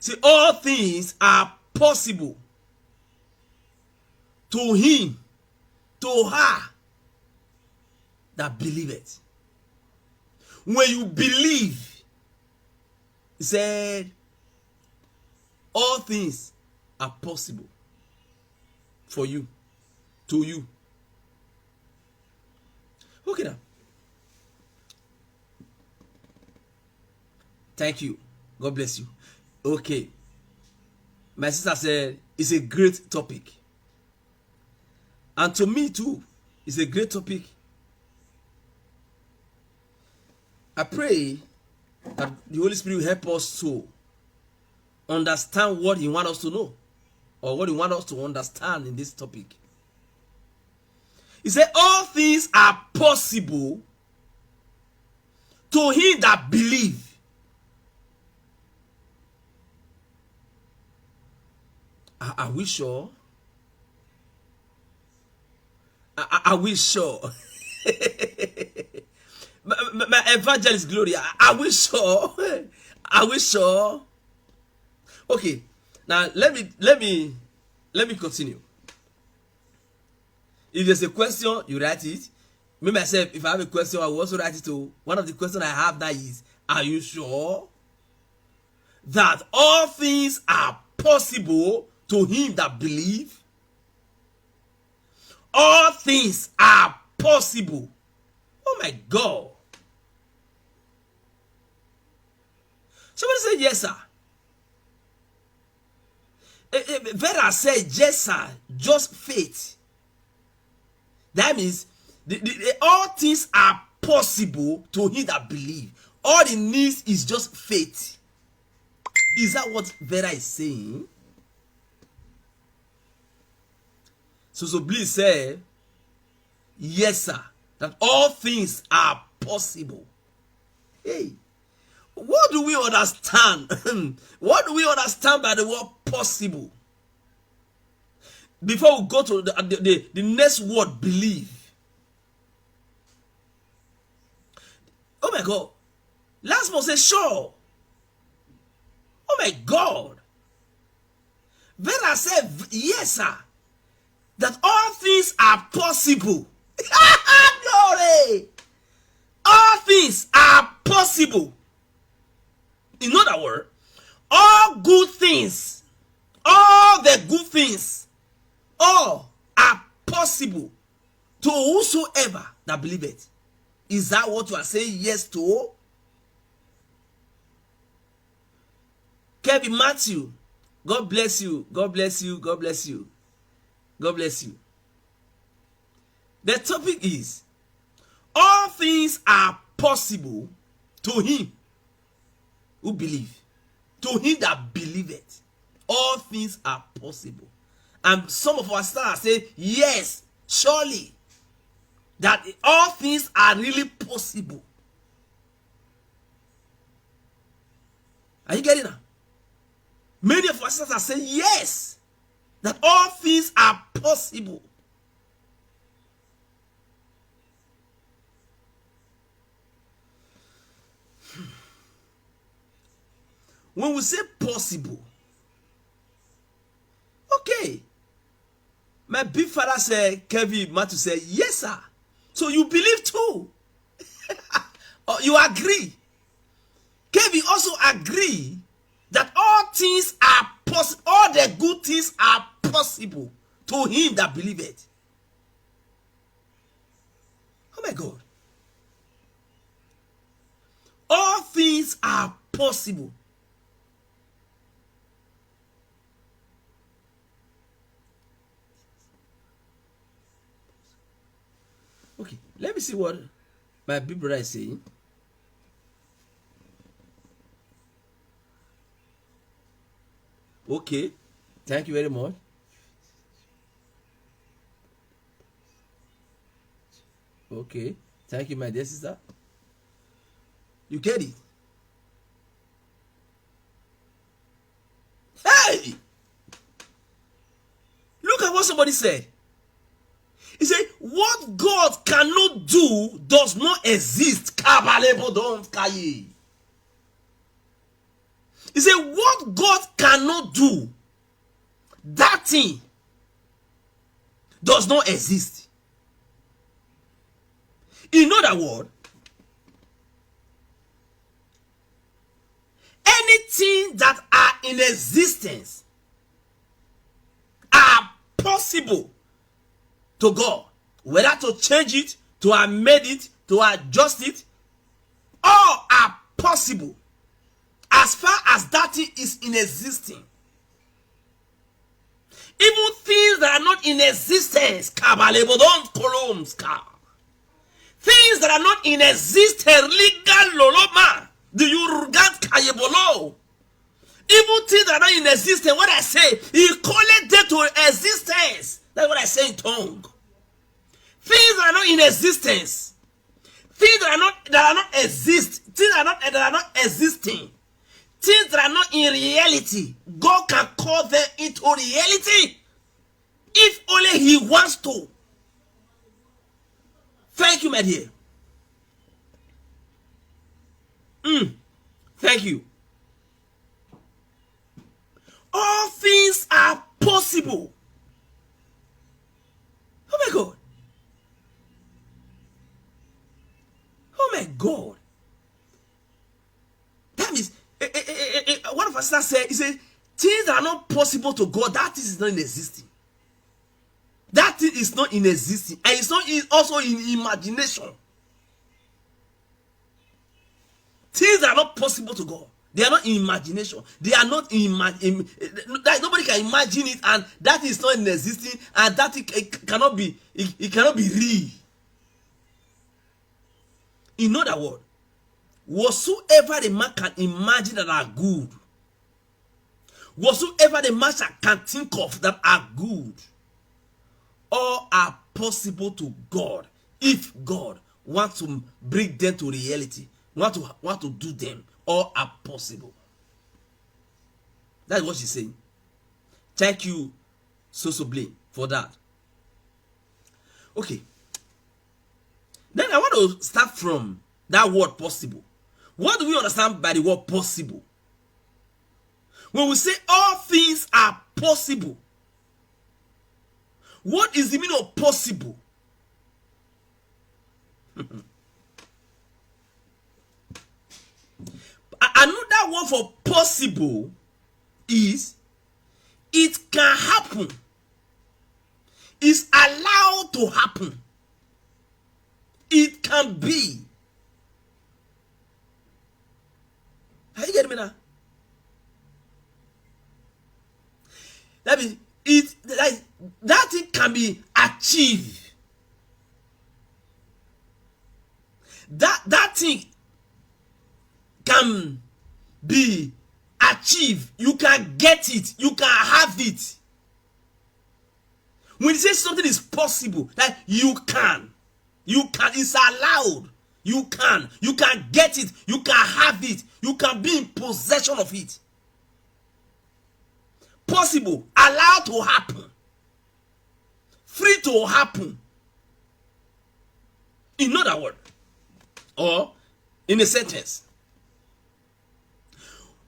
See, all things are possible to him, to her that believeth. When you believe, he said, all things are possible for you, to you. Okay now. Thank you. God bless you. Okay. My sister said it's a great topic. And to me too, it's a great topic. I pray that the Holy Spirit will help us to understand what He wants us to know, or what He wants us to understand in this topic. He said, all things are possible to him that believe. Are we sure? Are we sure? my evangelist Gloria, are we sure? Are we sure? Okay, now let me continue. If there's a question, you write it. Me myself, if I have a question, I will also write it too. One of the questions I have now is, are you sure that all things are possible to him that believe? All things are possible. Oh my God. Somebody say yes, sir. Vera said yes, sir. Just faith. That means all things are possible to him that believe. All he needs is just faith. Is that what Vera is saying? So please say, yes, sir, that all things are possible. Hey, what do we understand? What do we understand by the word possible? Before we go to the next word, believe. Oh my God. Last one says sure. Oh my God. Vera said, yes, sir, that all things are possible. Glory. All things are possible. In other words, all good things, all the good things, all are possible to whosoever that believeth. Is that what you are saying yes to? Kevin Matthew, God bless you. God bless you. God bless you. God bless you. The topic is, all things are possible to him who believe. To him that believeth. All things are possible. And some of us are saying, yes, surely, that all things are really possible. Are you getting that? Many of us are saying, yes, that all things are possible. When we say possible, okay. My big father said, Kevin Matthew said, yes, sir. So you believe too. Or you agree. Kevin also agree that all things are possible. All the good things are possible to him that believeth. Oh my God. All things are possible. Okay, let me see what my big brother is saying. Okay, thank you very much. Okay, thank you, my dear sister. You get it? Hey! Look at what somebody said. He said, what God cannot do does not exist. He said, what God cannot do, that thing does not exist. In other words, anything that are in existence are possible to God. Whether to change it, to amend it, to adjust it, all are possible as far as that thing is in existing. Even things that are not in existence, things that are not in existence, do you regard kayebolo? Even things that are not in existence, what I say, he called them to existence. That's what I say in tongue. Things that are not in existence, things that are not exist, things that are not existing, things that are not in reality, God can call them into reality if only He wants to. Thank you, my dear. Thank you. All things are possible. Oh my God. Oh my God. That means one of us said, he said, things that are not possible to God, that is not in existing. That thing is not in existing. And it's not also in imagination. Things that are not possible to God, they are not in imagination. They are not in nobody can imagine it, and that is not in existing, and that it cannot be real. In other words, whatsoever the man can imagine that are good, whatsoever the man can think of that are good, all are possible to God if God wants to bring them to reality, want to do them. All are possible. That's what she's saying. Thank you, so Blaine, for that. Okay. Then I want to start from that word possible. What do we understand by the word possible? When we say all things are possible, what is the meaning of possible? Another word for possible is it can happen. It's allowed to happen. It can be. Are you getting me now? That means that thing can be achieved. That thing can be achieved. You can get it. You can have it. When you say something is possible, that you can, it's allowed. You can get it. You can have it. You can be in possession of it. Possible, allowed to happen, free to happen. In other words, or in a sentence,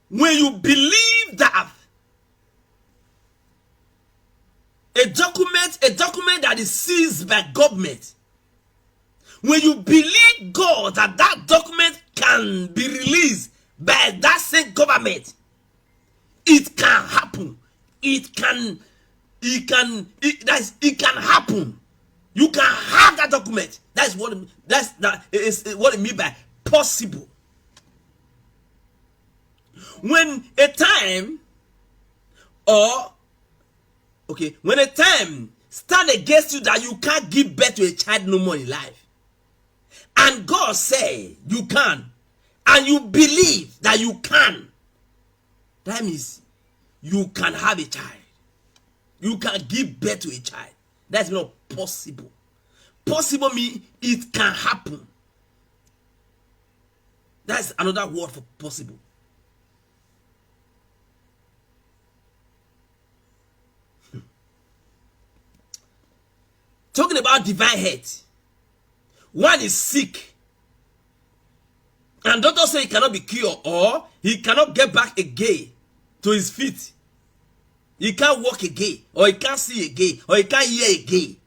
when you believe that a document that is seized by government, when you believe God that document can be released by that same government, it can happen. It can happen. You can have that document. That's what it means by possible. When a time stand against you that you can't give birth to a child no more in life, and God say you can, and you believe that you can, that means you can have a child. You can give birth to a child. That's not possible. Possible means it can happen. That's another word for possible. Talking about divine health. One is sick, and doctor say he cannot be cured, or he cannot get back again to his feet. You can't walk again, or you can't see again, or you can't hear again.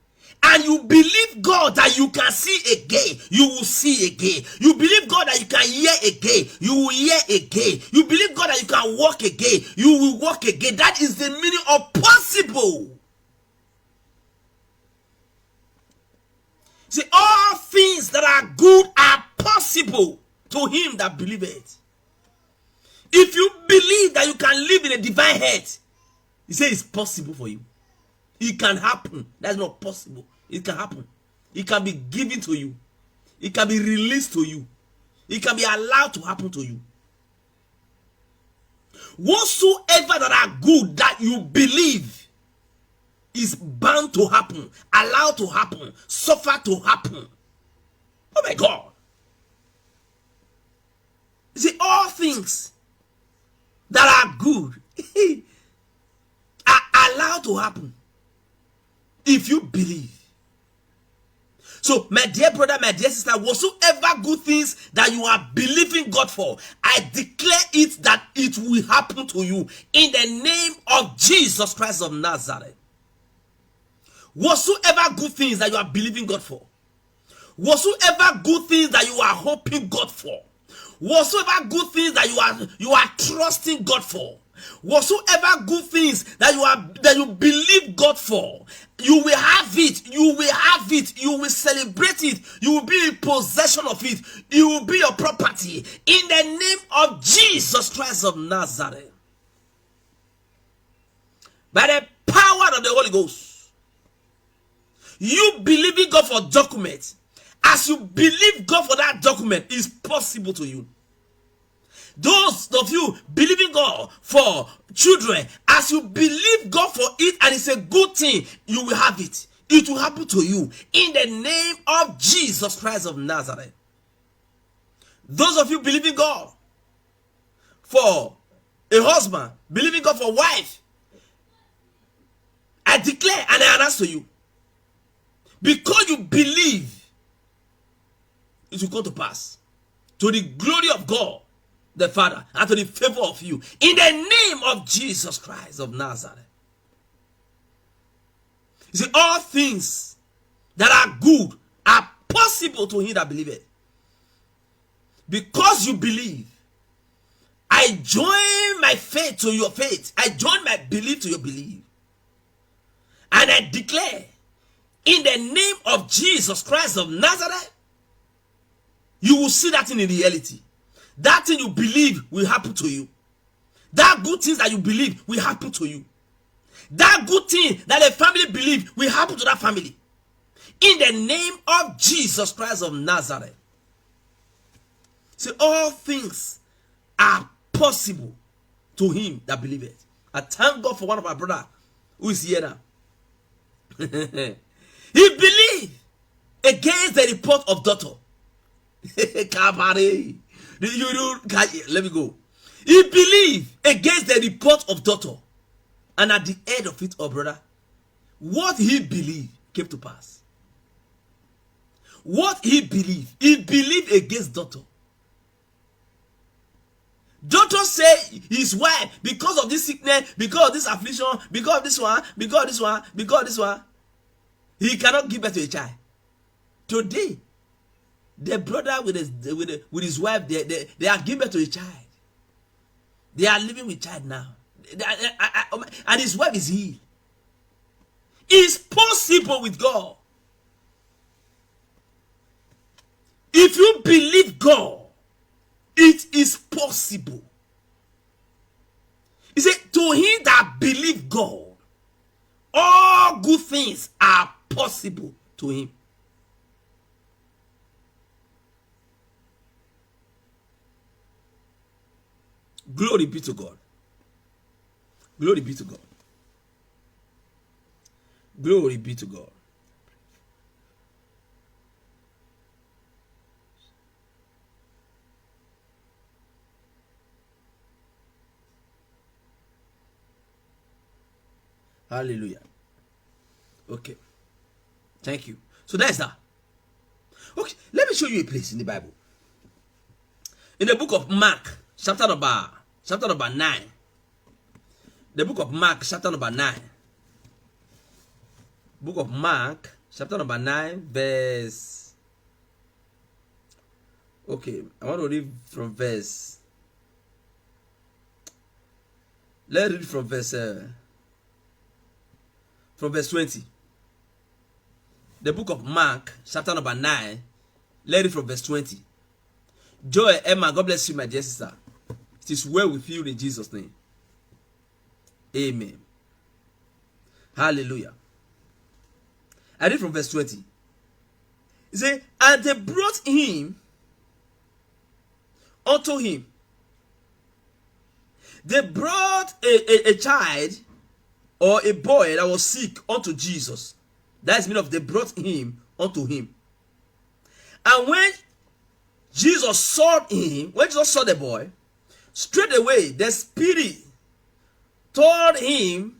And you believe God that you can see again, you will see again. You believe God that you can hear again, you will hear again. You believe God that you can walk again, you will walk again. That is the meaning of possible. See, all things that are good are possible to him that believeth. If you believe that you can live in a divine health, he says it's possible for you. It can happen. That's not possible. It can happen. It can be given to you. It can be released to you. It can be allowed to happen to you. Whatsoever that are good that you believe is bound to happen, allowed to happen, suffer to happen. Oh my God. You see, all things that are good are allowed to happen if you believe. So, my dear brother, my dear sister, whatsoever good things that you are believing God for, I declare it that it will happen to you in the name of Jesus Christ of Nazareth. Whatsoever good things that you are believing God for, whatsoever good things that you are hoping God for, whatsoever good things that you are trusting God for, whatsoever good things that you believe God for, you will have it, you will have it, you will celebrate it, you will be in possession of it, it will be your property in the name of Jesus Christ of Nazareth. By the power of the Holy Ghost, you believing God for documents, as you believe God for that document, is possible to you. Those of you believing God for children, as you believe God for it and it's a good thing, you will have it. It will happen to you in the name of Jesus Christ of Nazareth. Those of you believing God for a husband, believing God for a wife, I declare and I announce to you, because you believe, it will come to pass to the glory of God the Father and to the favor of you in the name of Jesus Christ of Nazareth. You see, all things that are good are possible to him that believeth. Because you believe, I join my faith to your faith. I join my belief to your belief. And I declare, in the name of Jesus Christ of Nazareth, you will see that thing in reality. That thing you believe will happen to you. That good things that you believe will happen to you. That good thing that the family believe will happen to that family. In the name of Jesus Christ of Nazareth. See, all things are possible to him that believeth. I thank God for one of my brother who is here now. He believed against the report of doctor. Let me go. He believed against the report of doctor. And at the end of it, oh brother, what he believed came to pass. What he believed against doctor. Doctor say his wife, because of this sickness, because of this affliction, because of this one, because of this one, because of this one, he cannot give birth to a child. Today, the brother with his wife, they are giving birth to a child. They are living with child now. And his wife is healed. It's possible with God. If you believe God, it is possible. He said, to him that believe God, all good things are possible to him. Glory be to God. Glory be to God. Glory be to God. Hallelujah. Okay. Thank you. So that's that. Okay, let me show you a place in the Bible. In the book of Mark, chapter number 9. The book of Mark, chapter number 9. Book of Mark, chapter number 9, verse. Okay, I want to read from verse. Let's read from verse 20. The book of Mark, chapter number 9. Let's read from verse 20. Joy, Emma, God bless you, my dear sister. It is well with you in Jesus' name. Amen. Hallelujah. I read from verse 20. It says, and they brought him unto him. They brought a child or a boy that was sick unto Jesus. That is meaning of they brought him unto him. And when Jesus saw him, when Jesus saw the boy, straight away the spirit told him,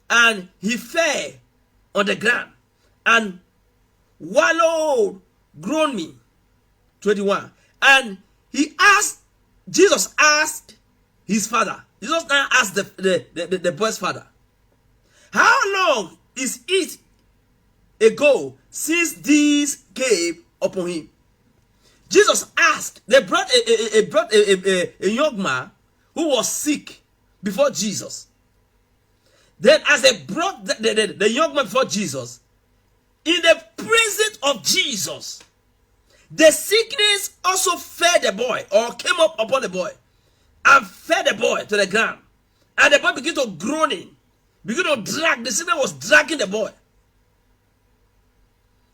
and he fell on the ground and wallowed, groaning. 21. And Jesus asked his father. Jesus now asked the boy's father, how long is it ago since this came upon him? Jesus asked. They brought a young man who was sick before Jesus. Then as they brought the young man before Jesus, in the presence of Jesus, the sickness also fed the boy, or came up upon the boy, and fed the boy to the ground. And the boy began to groaning, began to drag. The sickness was dragging the boy.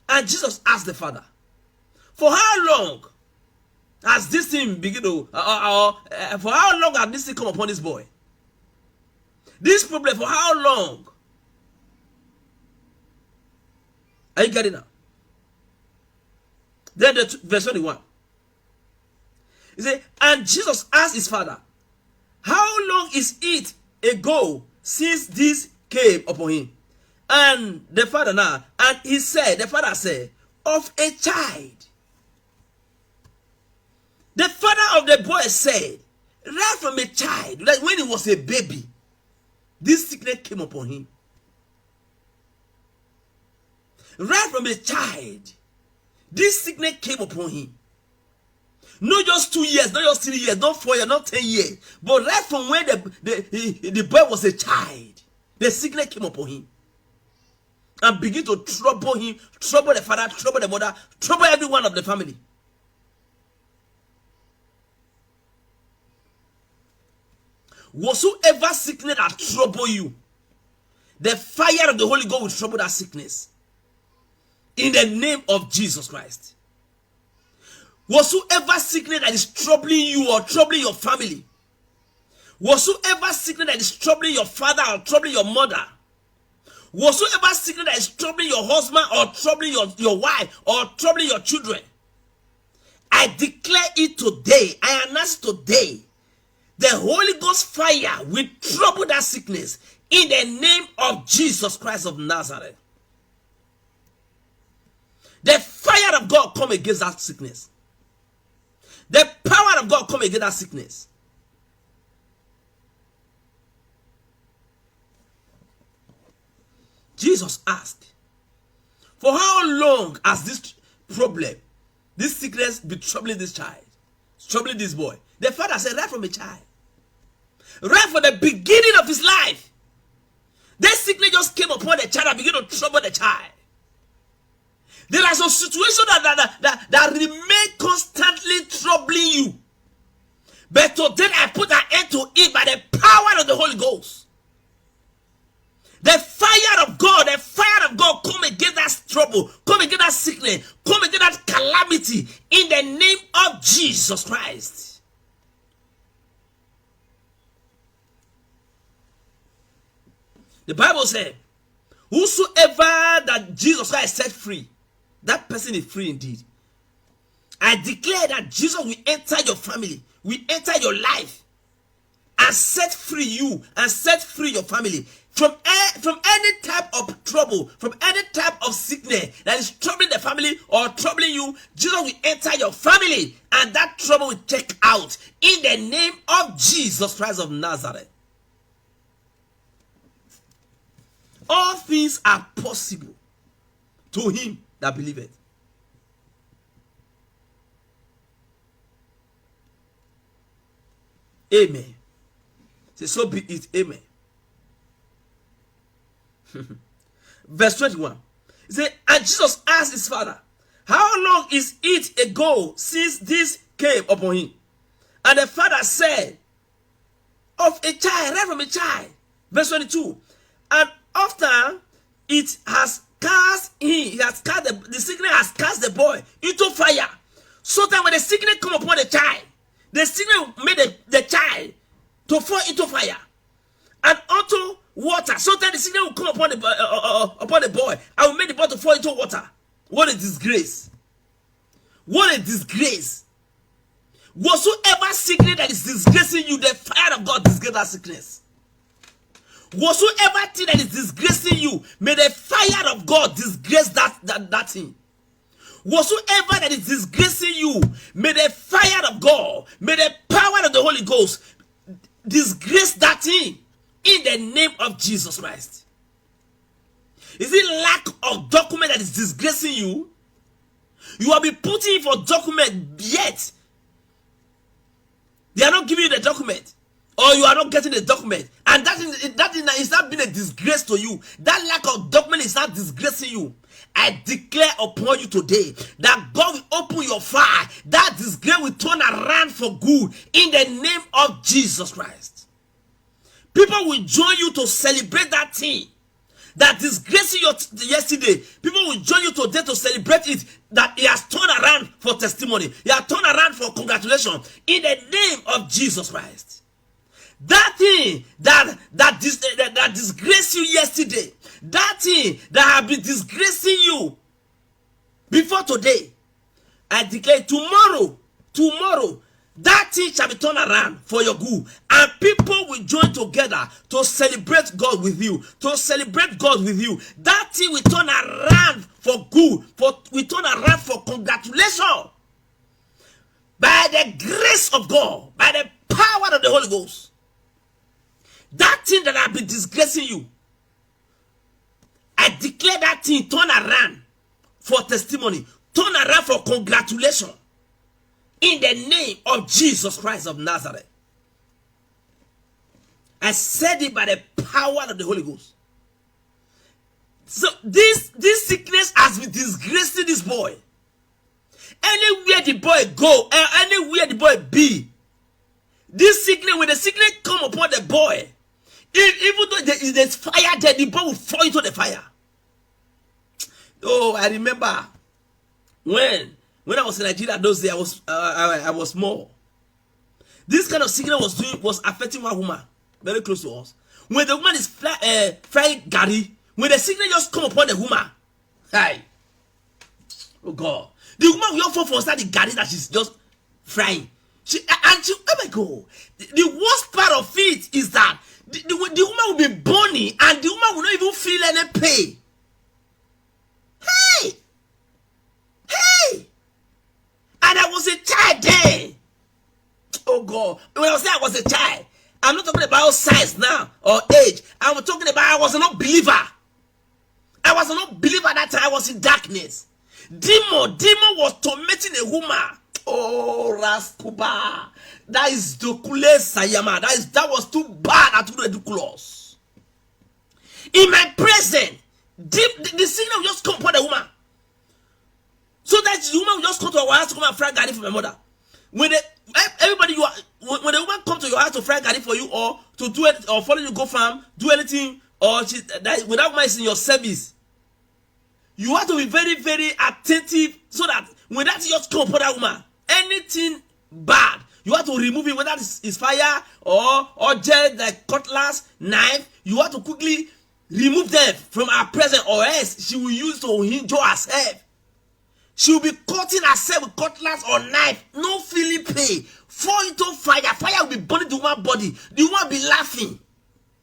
And Jesus asked the father, for how long has this thing begun to, for how long has this thing come upon this boy? This problem, for how long? Are you getting now? Then verse 21. He said, and Jesus asked his father, how long is it ago since this came upon him? And the father now, and he said, the father said, of a child. The father of the boy said, right from a child, like when he was a baby, this sickness came upon him. Right from a child, this sickness came upon him. Not just 2 years, not just 3 years, not 4 years, not 10 years, but right from when the boy was a child, the sickness came upon him. And begin to trouble him, trouble the father, trouble the mother, trouble everyone of the family. Whatsoever sickness that trouble you, the fire of the Holy Ghost will trouble that sickness. In the name of Jesus Christ. Whatsoever sickness that is troubling you or troubling your family, whatsoever sickness that is troubling your father or troubling your mother, whatsoever sickness that is troubling your husband or troubling your wife or troubling your children, I declare it today, I announce today, the Holy Ghost fire will trouble that sickness in the name of Jesus Christ of Nazareth. The fire of God come against that sickness. The power of God come against that sickness. Jesus asked, for how long has this problem, this sickness been troubling this child, troubling this boy? The father said, right from a child. Right from the beginning of his life. That sickness just came upon the child and began to trouble the child. There are some situations that remain constantly troubling you. But today I put an end to it by the power of the Holy Ghost. The fire of God come against that trouble, come against that sickness, come against that calamity in the name of Jesus Christ. The Bible said, whosoever that Jesus Christ set free, that person is free indeed. I declare that Jesus will enter your family, will enter your life, and set free you, and set free your family from any type of trouble, from any type of sickness that is troubling the family or troubling you. Jesus will enter your family, and that trouble will take out in the name of Jesus Christ of Nazareth. all things are possible to him that believeth. Amen. Say, so be it. Amen. Verse 21. He said, and Jesus asked his father, how long is it ago since this came upon him? And the father said, of a child, right from a child. Verse 22. And after it has cast him, the sickness has cast the boy into fire. So that when the sickness come upon the child, the sickness made the child to fall into fire and onto water. So that the sickness will come upon the boy and will make the boy to fall into water. What a disgrace! What a disgrace! Whatsoever sickness that is disgracing you, the fire of God disgrace that sickness. Whatsoever thing that is disgracing you, may the fire of God disgrace that thing. Whatsoever that is disgracing you, may the fire of God, may the power of the Holy Ghost disgrace that thing in the name of Jesus Christ. Is it lack of document that is disgracing you? You have been putting in for document, yet they are not giving you the document, or you are not getting the document, and that is not being a disgrace to you. That lack of document is not disgracing you. I declare upon you today that God will open your fire. That disgrace will turn around for good in the name of Jesus Christ. People will join you to celebrate that thing that disgraced you yesterday. People will join you today to celebrate it, that he has turned around for testimony. He has turned around for congratulations in the name of Jesus Christ. That thing that disgraced you yesterday, that thing that have been disgracing you before today, I declare tomorrow, that thing shall be turned around for your good, and people will join together to celebrate God with you. That thing will turn around for good, will turn around for congratulations by the grace of God, by the power of the Holy Ghost. That thing that has been disgracing you, I declare that thing turn around for testimony, turn around for congratulations. In the name of Jesus Christ of Nazareth. I said it by the power of the Holy Ghost. So this sickness has been disgracing this boy. Anywhere the boy go, anywhere the boy be, this sickness, when the sickness come upon the boy, even though there's fire there, the boy will fall into the fire. Oh, I remember when I was in Nigeria those days, I was small. This kind of sickness was affecting one woman very close to us. When the woman is frying gari, when the sickness just come upon the woman, hi, oh God, the woman will fall for inside the gari that she's just frying. Oh my God, the worst part of it is that the woman will be burning and the woman will not even feel any pain. Hey! And I was a child then. Oh God. When I was there, I was a child. I'm not talking about size now or age. I'm talking about I was an unbeliever. I was an unbeliever that time. I was in darkness. Demon was tormenting a woman. Oh, Raskuba. That is Dokule Sayama. That was too bad and too ridiculous. In my presence, the signal just come upon the woman. So that the woman will just come to our house to come and fry garden for my mother. When the woman comes to your house to fry garden for you, or to do it, or follow you go farm, do anything, or when that woman is in your service, you have to be very, very attentive so that when that just come upon that woman, anything bad, you have to remove it, whether it's fire or gel like cutlass, knife. You have to quickly remove them from our presence, or else she will use to injure herself. She will be cutting herself with cutlass or knife, no feeling pain, fall into fire. Fire will be burning the woman's body. The woman will be laughing.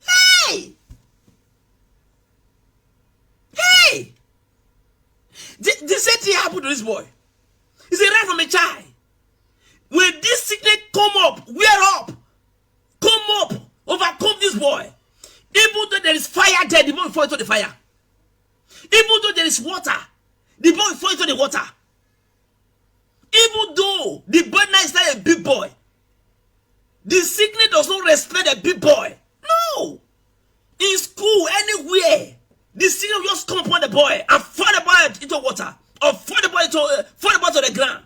Hey! The same thing happened to this boy. He's a right from a child. When this sickness come up, wear up, come up, overcome this boy. Even though there is fire there, the boy will fall into the fire. Even though there is water, the boy will fall into the water. Even though the boy now is not a big boy, the sickness does not respect a big boy. No. In school, anywhere, the sickness will just come upon the boy and fall the boy into water, or fall the boy to the ground.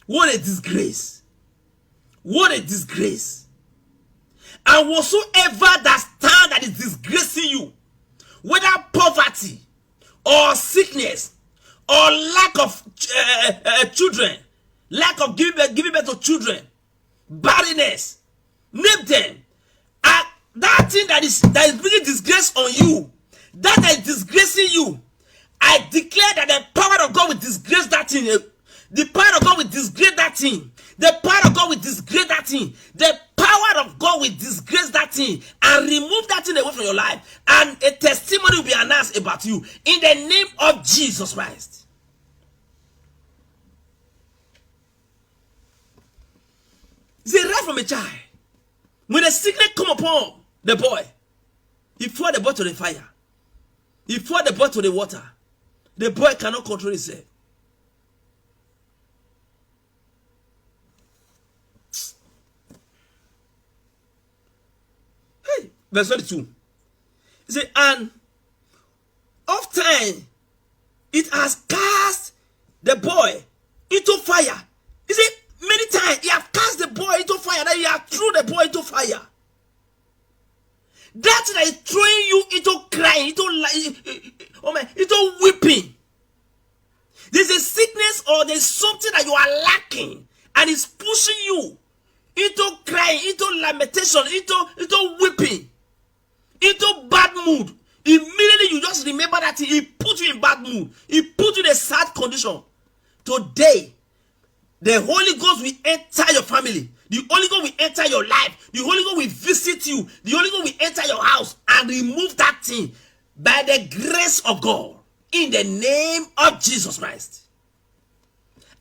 What a disgrace. What a disgrace. And whatsoever that stand that is disgracing you, whether poverty or sickness or lack of children, lack of giving birth to children, barrenness, name them. That thing that is bringing disgrace on you, that is disgracing you, I declare that the power of God will disgrace that thing. The power of God will disgrace that thing. The power of God will disgrace that thing. The power of God will disgrace that thing and remove that thing away from your life. And a testimony will be announced about you in the name of Jesus Christ. See, right from a child, when the sickness come upon the boy, he threw the boy to the fire. He threw the boy to the water. The boy cannot control himself. Hey, verse 22. He said, and often it has cast the boy into fire. He said, many times he have cast the boy into fire, then he have threw the boy into fire. That is throwing you into crying, into weeping. There's a sickness or there's something that you are lacking, and it's pushing you into crying, into lamentation, into weeping, into bad mood. Immediately you just remember that he put you in bad mood. He put you in a sad condition. Today, the Holy Ghost will enter your family. The Holy Ghost will enter your life. The Holy Ghost will visit you. The Holy Ghost will enter your house and remove that thing by the grace of God. In the name of Jesus Christ.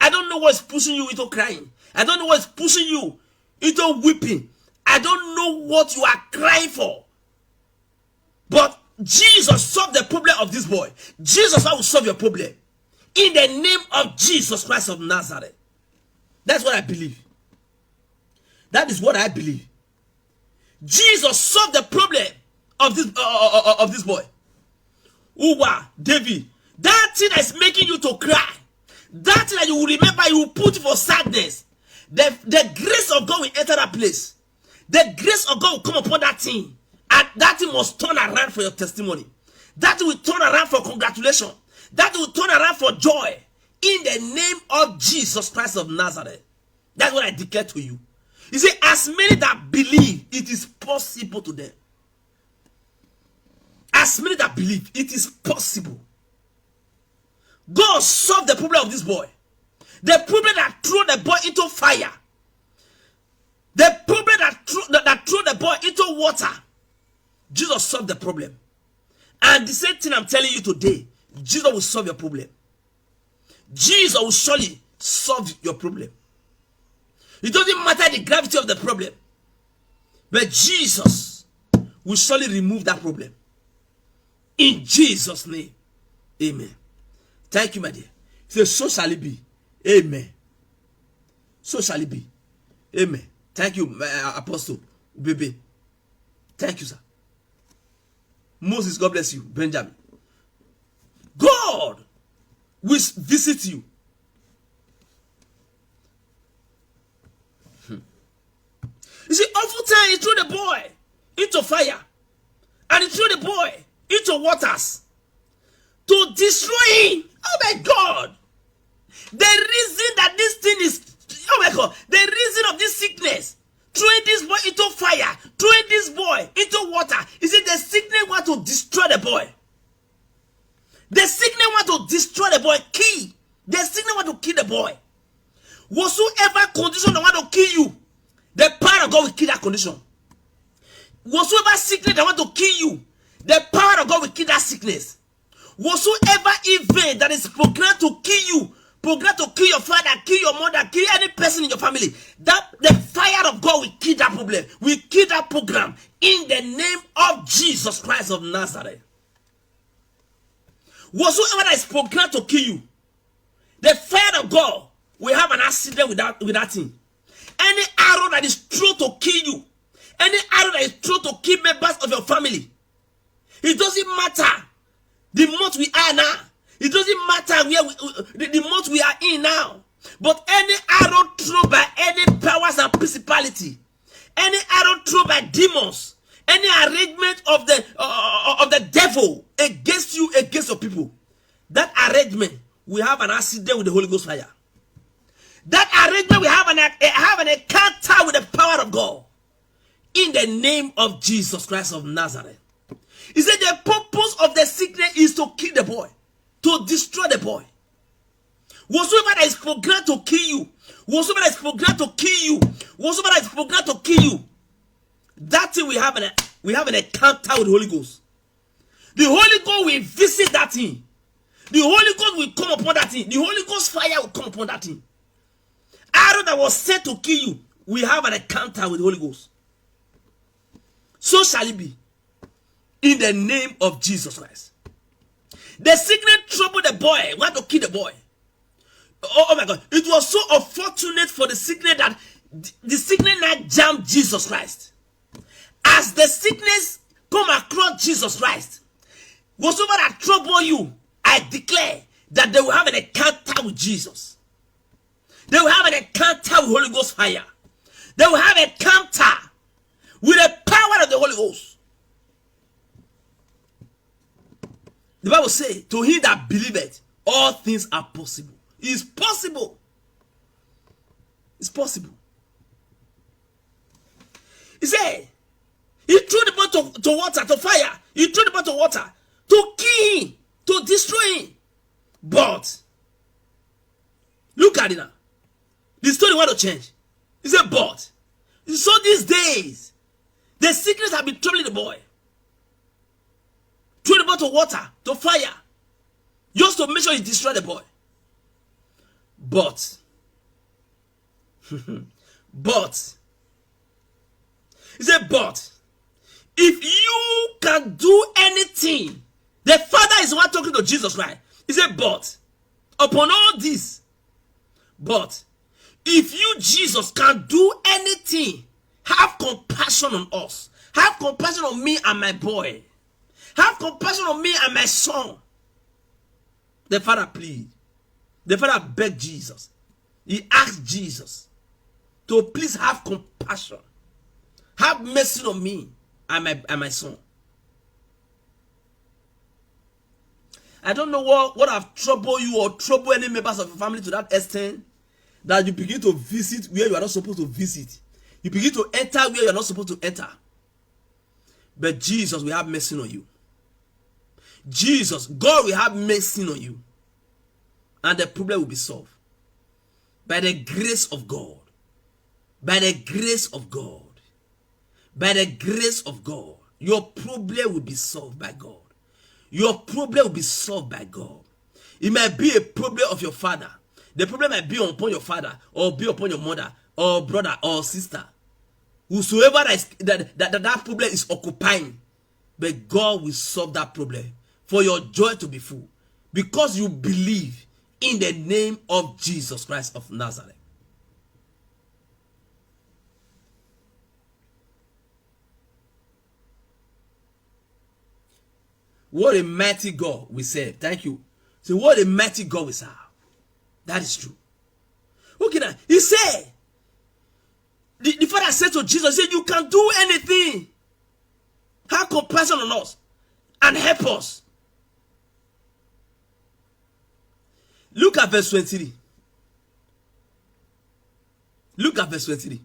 I don't know what's pushing you into crying. I don't know what's pushing you into weeping. I don't know what you are crying for. But Jesus solved the problem of this boy. Jesus will solve your problem. In the name of Jesus Christ of Nazareth. That's what I believe. That is what I believe. Jesus solved the problem of this boy. Uwa, David, that thing that is making you to cry, that thing that you will remember, you will put for sadness. The grace of God will enter that place. The grace of God will come upon that thing, and that thing must turn around for your testimony. That will turn around for congratulations. That will turn around for joy. In the name of Jesus Christ of Nazareth. That's what I declare to you. You see, as many that believe, it is possible to them. As many that believe, it is possible. God solved the problem of this boy. The problem that threw the boy into fire. The problem that threw the boy into water. Jesus solved the problem. And the same thing I'm telling you today, Jesus will solve your problem. Jesus will surely solve your problem. It doesn't matter the gravity of the problem, but Jesus will surely remove that problem. In Jesus' name, amen. Thank you, my dear. Say, so shall it be. Amen. So shall it be. Amen. Thank you, Apostle Baby. Thank you, sir. Moses, God bless you. Benjamin. God will visit you. You see, oftentimes he threw the boy into fire, and he threw the boy into waters to destroy him. Oh my God. The reason that this thing is, oh my God, the reason of this sickness, throwing this boy into fire, throwing this boy into water, is it the sickness want to destroy the boy? The sickness want to destroy the boy, kill. The sickness want to kill the boy. Whatsoever condition that want to kill you, the power of God will kill that condition. Whatsoever sickness that want to kill you, the power of God will kill that sickness. Whatsoever event that is programmed to kill you, programmed to kill your father, kill your mother, kill any person in your family, that the fire of God will kill that problem, will kill that program in the name of Jesus Christ of Nazareth. Whatsoever that is programmed to kill you, the fire of God will have an accident with that thing. Any arrow that is thrown to kill you, any arrow that is thrown to kill members of your family, it doesn't matter the month we are now. It doesn't matter where the month we are in now. But any arrow thrown by any powers and principality, any arrow thrown by demons, any arrangement of the devil against you, against your people, that arrangement will have an accident with the Holy Ghost fire. That arrangement will have an encounter with the power of God. In the name of Jesus Christ of Nazareth. He said the purpose of the sickness is to kill the boy, to destroy the boy. Whatsoever that is programmed to kill you, whatsoever that is programmed to kill you, whatsoever that is programmed to kill you, that thing we have an encounter with the Holy Ghost. The Holy Ghost will visit that thing. The Holy Ghost will come upon that thing. The Holy Ghost fire will come upon that thing. Arrow that was set to kill you, we have an encounter with the Holy Ghost. So shall it be. In the name of Jesus Christ. The sickness troubled the boy. Want to kill the boy. Oh my God. It was so unfortunate for the sickness that the sickness now jammed Jesus Christ. As the sickness come across Jesus Christ, whatsoever that trouble you, I declare that they will have an encounter with Jesus. They will have an encounter with Holy Ghost fire. They will have an encounter with the power of the Holy Ghost. The Bible says, to him that believeth, all things are possible. It is possible. It's possible. He said, he threw the boat to water, to fire. He threw the boat to water to kill him, to destroy him. But, look at it now. The story want to change. He said, but, so these days, the sickness have been troubling the boy. Throw the boy to water, to fire, just to make sure he destroy the boy. But, he said, but, if you can do anything, the Father is the one talking to Jesus Christ. He said, but, upon all this, but, if you, Jesus, can do anything, have compassion on us. Have compassion on me and my boy. Have compassion on me and my son. The father pleaded. The father begged Jesus. He asked Jesus to please have compassion. Have mercy on me and my son. I don't know what have troubled you or troubled any members of your family to that extent that you begin to visit where you are not supposed to visit. You begin to enter where you are not supposed to enter. But Jesus will have mercy on you. Jesus, God will have mercy on you. And the problem will be solved. By the grace of God. By the grace of God. By the grace of God. Your problem will be solved by God. Your problem will be solved by God. It might be a problem of your father. The problem might be upon your father, or be upon your mother, or brother, or sister. Whosoever that problem is occupying. But God will solve that problem for your joy to be full. Because you believe in the name of Jesus Christ of Nazareth. What a mighty God we serve. Thank you. So what a mighty God we serve. That is true. Okay now. He said, the Father said to Jesus, he said, you can do anything. Have compassion on us and help us. Look at verse 23. Look at verse 23.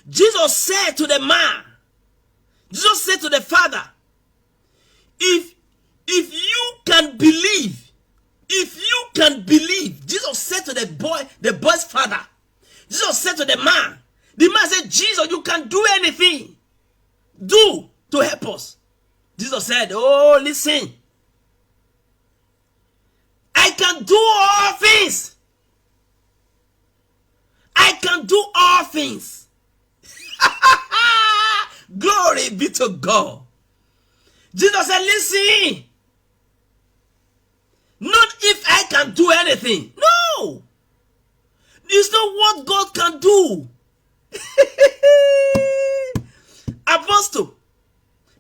Jesus said to the man, Jesus said to the father, if you can believe, Jesus said to the boy's father, Jesus said to the man said, Jesus, you can do anything. Do to help us. Jesus said, oh, listen. I can do all things. I can do all things. Glory be to God. Jesus said, listen, not if I can do anything. No. It's not what God can do. Apostle,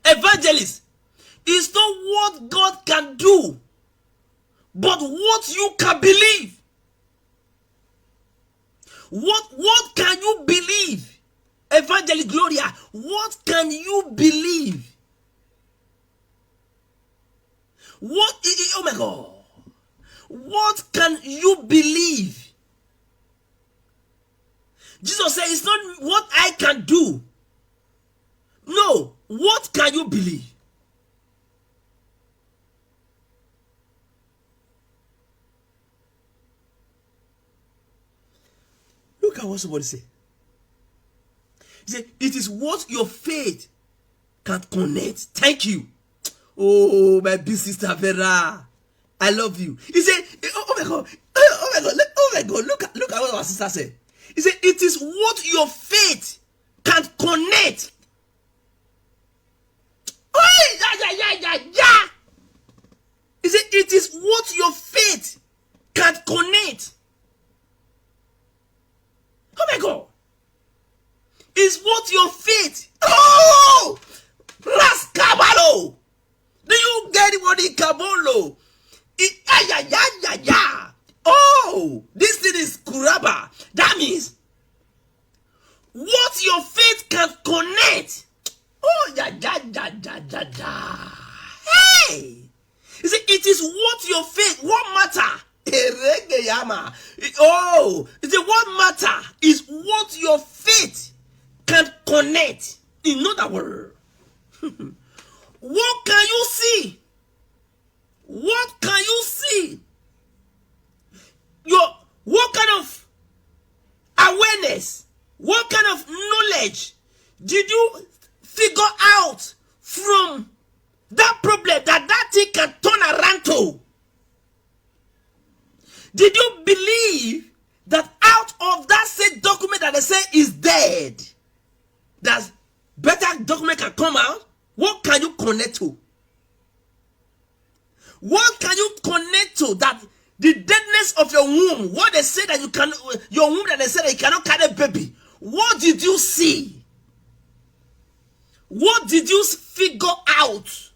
evangelist, it's not what God can do, but what you can believe. What can you believe? Evangelist Gloria, what can you believe? Oh my God. What can you believe? Jesus said, it's not what I can do. No, what can you believe? Look at what somebody said. He said, it is what your faith can connect. Thank you. Oh, my big sister Vera. I love you. He said, oh my God. Oh my God. Oh my God. Look at what our sister said. He said, it is what your faith can connect. Oh, yeah. He said, it is what your faith can connect. Oh my God. It's what your faith. Oh! Raskabalo! Do you get what in Kabolo? Yeah. Oh! This thing is Kuraba. That means what your faith can connect. Oh, yeah. Hey! You see, it is what your faith, what matter? Oh, you see, what matter is what your faith can connect. In other words, what can you see? What can you see? What kind of awareness, what kind of knowledge did you figure out from that problem that thing can turn around to? Did you believe that out of that same document that they say is dead, that better document can come out? What can you connect to? What can you connect to that the deadness of your womb, what they say that you can, your womb that they say that you cannot carry a baby, what did you see? What did you figure out?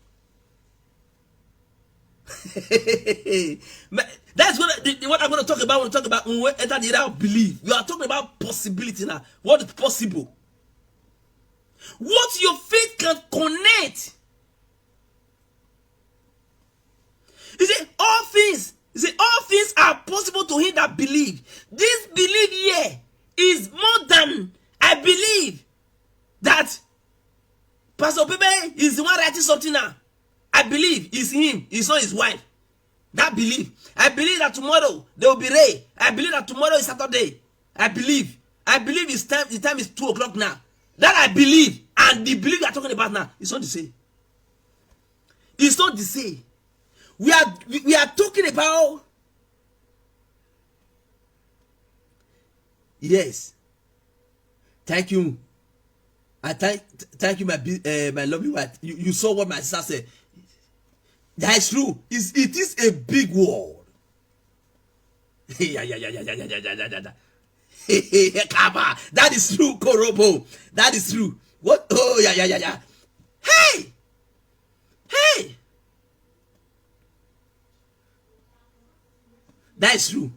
That's what I'm going to talk about when we enter the era of belief. You are talking about possibility now. What is possible? What your faith can connect. You see, all things are possible to him that believe. This belief here is more than I believe that Pastor Pepe is the one writing something now. I believe it's him, it's not his wife. That belief. I believe that tomorrow there will be rain. I believe that tomorrow is Saturday. I believe it's time. The time is 2 o'clock now. That I believe, and the belief we are talking about now, it's not the same. It's not the same. We are talking about, yes. Thank you. I thank you, my lovely wife. You saw what my sister said. That is true. It is a big word. Yeah. That is true, Korobo. That is true. What? Oh, yeah. Hey! That is true.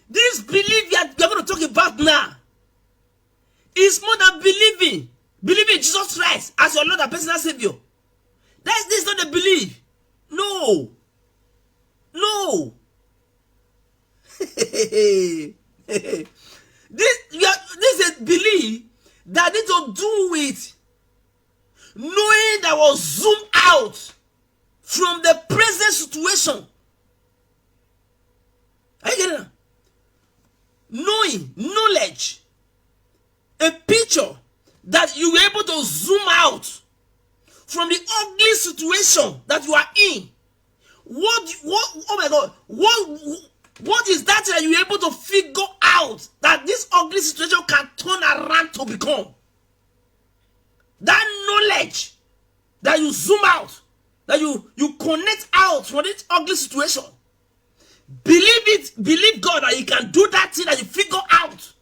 This belief we are going to talk about now is more than believing. Believing in Jesus Christ as your Lord and personal Savior. This is not a belief. No. This is a belief that needs to do with knowing that was zoom out from the present situation. Are you getting it? Knowing, knowledge, a picture that you were able to zoom out from the ugly situation that you are in. Oh my God, what is that you were able to figure out that this ugly situation can turn around to become. That knowledge that you zoom out, that you connect out from this ugly situation. Believe it, believe God that He can do that thing that you figure out.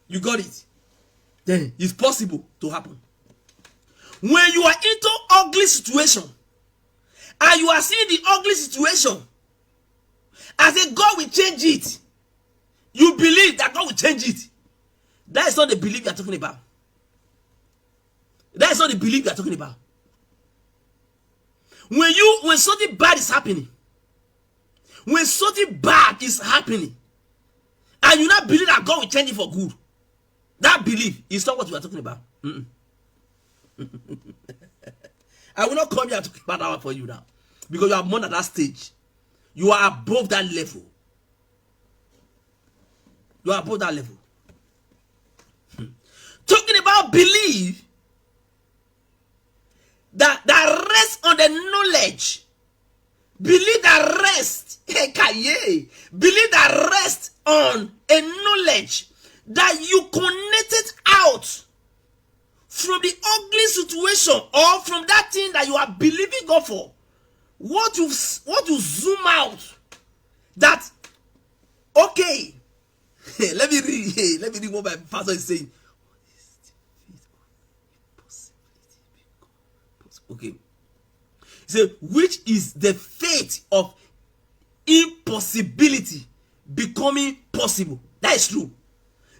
You got it. Then it's possible to happen. When you are into ugly situation and you are seeing the ugly situation as a God will change it, you believe that God will change it. That is not the belief you are talking about. That is not the belief you are talking about. When something bad is happening, when something bad is happening, and you not believe that God will change it for good, that belief is not what we are talking about. I will not come here to talk about that one for you now, because you are more at that stage. You are above that level. You are above that level. Talking about belief that rests on the knowledge. Believe that rest. Believe that rest on a knowledge that you connected out from the ugly situation or from that thing that you are believing God for. What you zoom out, that okay. Let me read what my pastor is saying. Okay. He said, which is the faith of impossibility becoming possible. That is true.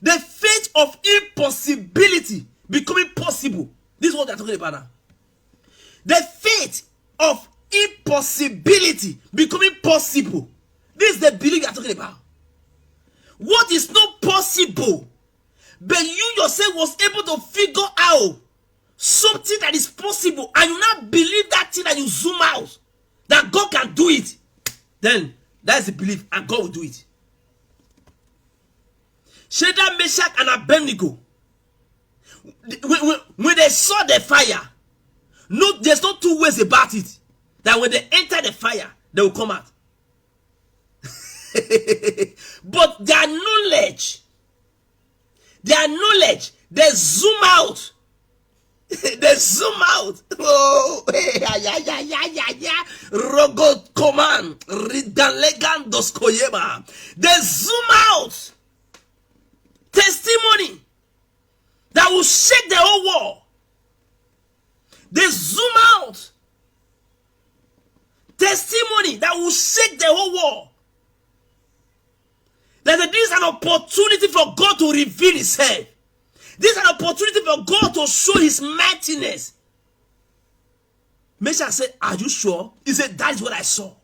The faith of impossibility becoming possible. This is what they are talking about now. The faith of impossibility becoming possible. This is the belief they are talking about. What is not possible, but you yourself was able to figure out something that is possible, and you now believe that thing, and you zoom out that God can do it, then that's the belief, and God will do it. Shadrach, Meshach, and Abednego, when they saw the fire, there's no two ways about it, that when they enter the fire, they will come out. But their knowledge, they zoom out. They zoom out. Oh, Rogot command. Ridalegandos koyema. They zoom out. Testimony that will shake the whole world. They zoom out. Testimony that will shake the whole world. That this is an opportunity for God to reveal Himself. This is an opportunity for God to show His mightiness. Meshach said, are you sure? He said, that is what I saw.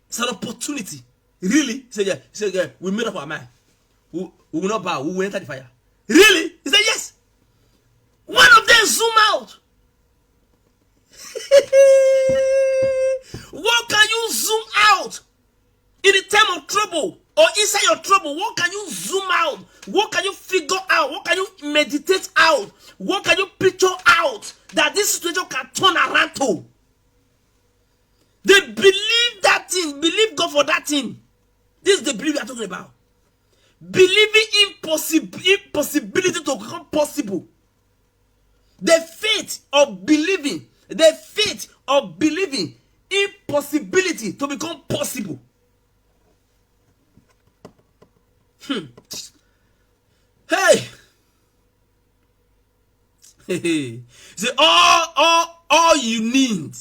It's an opportunity. Really? He said, yeah. He said, yeah, we made up our mind. We will not bow. We will enter the fire. Really? He said, yes. One of them zoom out. What can you zoom out in the time of trouble? Or inside your trouble, what can you zoom out? What can you figure out? What can you meditate out? What can you picture out that this situation can turn around to? They believe that thing, believe God for that thing. This is the belief we are talking about. Believing impossibility to become possible. The faith of believing impossibility to become possible. Hey. See, all you need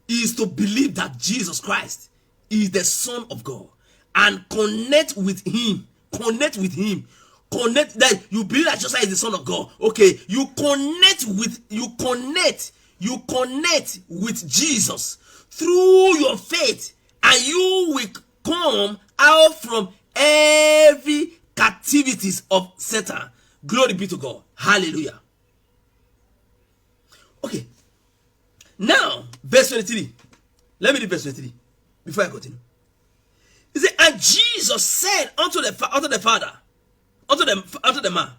is to believe that Jesus Christ is the Son of God and connect with Him. Connect that you believe that Jesus is the Son of God. Okay, you connect with Jesus through your faith, and you will come out from every captivities of Satan. Glory be to God. Hallelujah. Okay. Now, verse 23. Let me read verse 23 before I continue. He said, and Jesus said unto the man.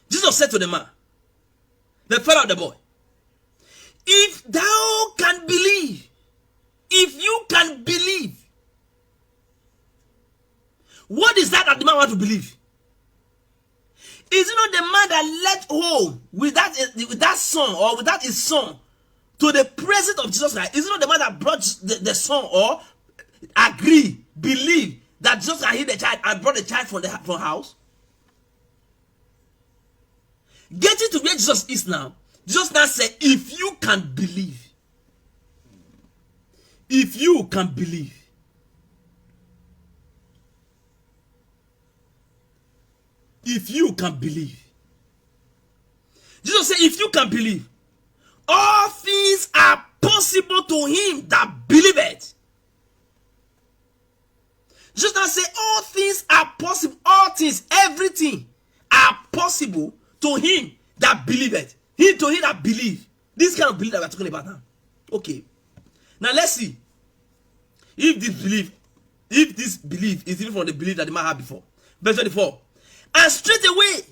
Jesus said to the man, the father of the boy, if thou can believe, if you can believe, What is that the man want to believe? Is it not the man that left home with that son or without his son to the presence of Jesus Christ? Is it not the man that brought the son or agree, believe that Jesus can heal the child and brought the child from house? Getting to where Jesus is now, Jesus now said, if you can believe, if you can believe, if you can believe. Jesus said, if you can believe, all things are possible to him that believeth. Jesus now said, all things are possible, all things, everything are possible to him that believeth. To him that believe. This kind of belief that we're talking about now. Okay. Now let's see if this belief is different from the belief that the man had before. Verse 24. And straightway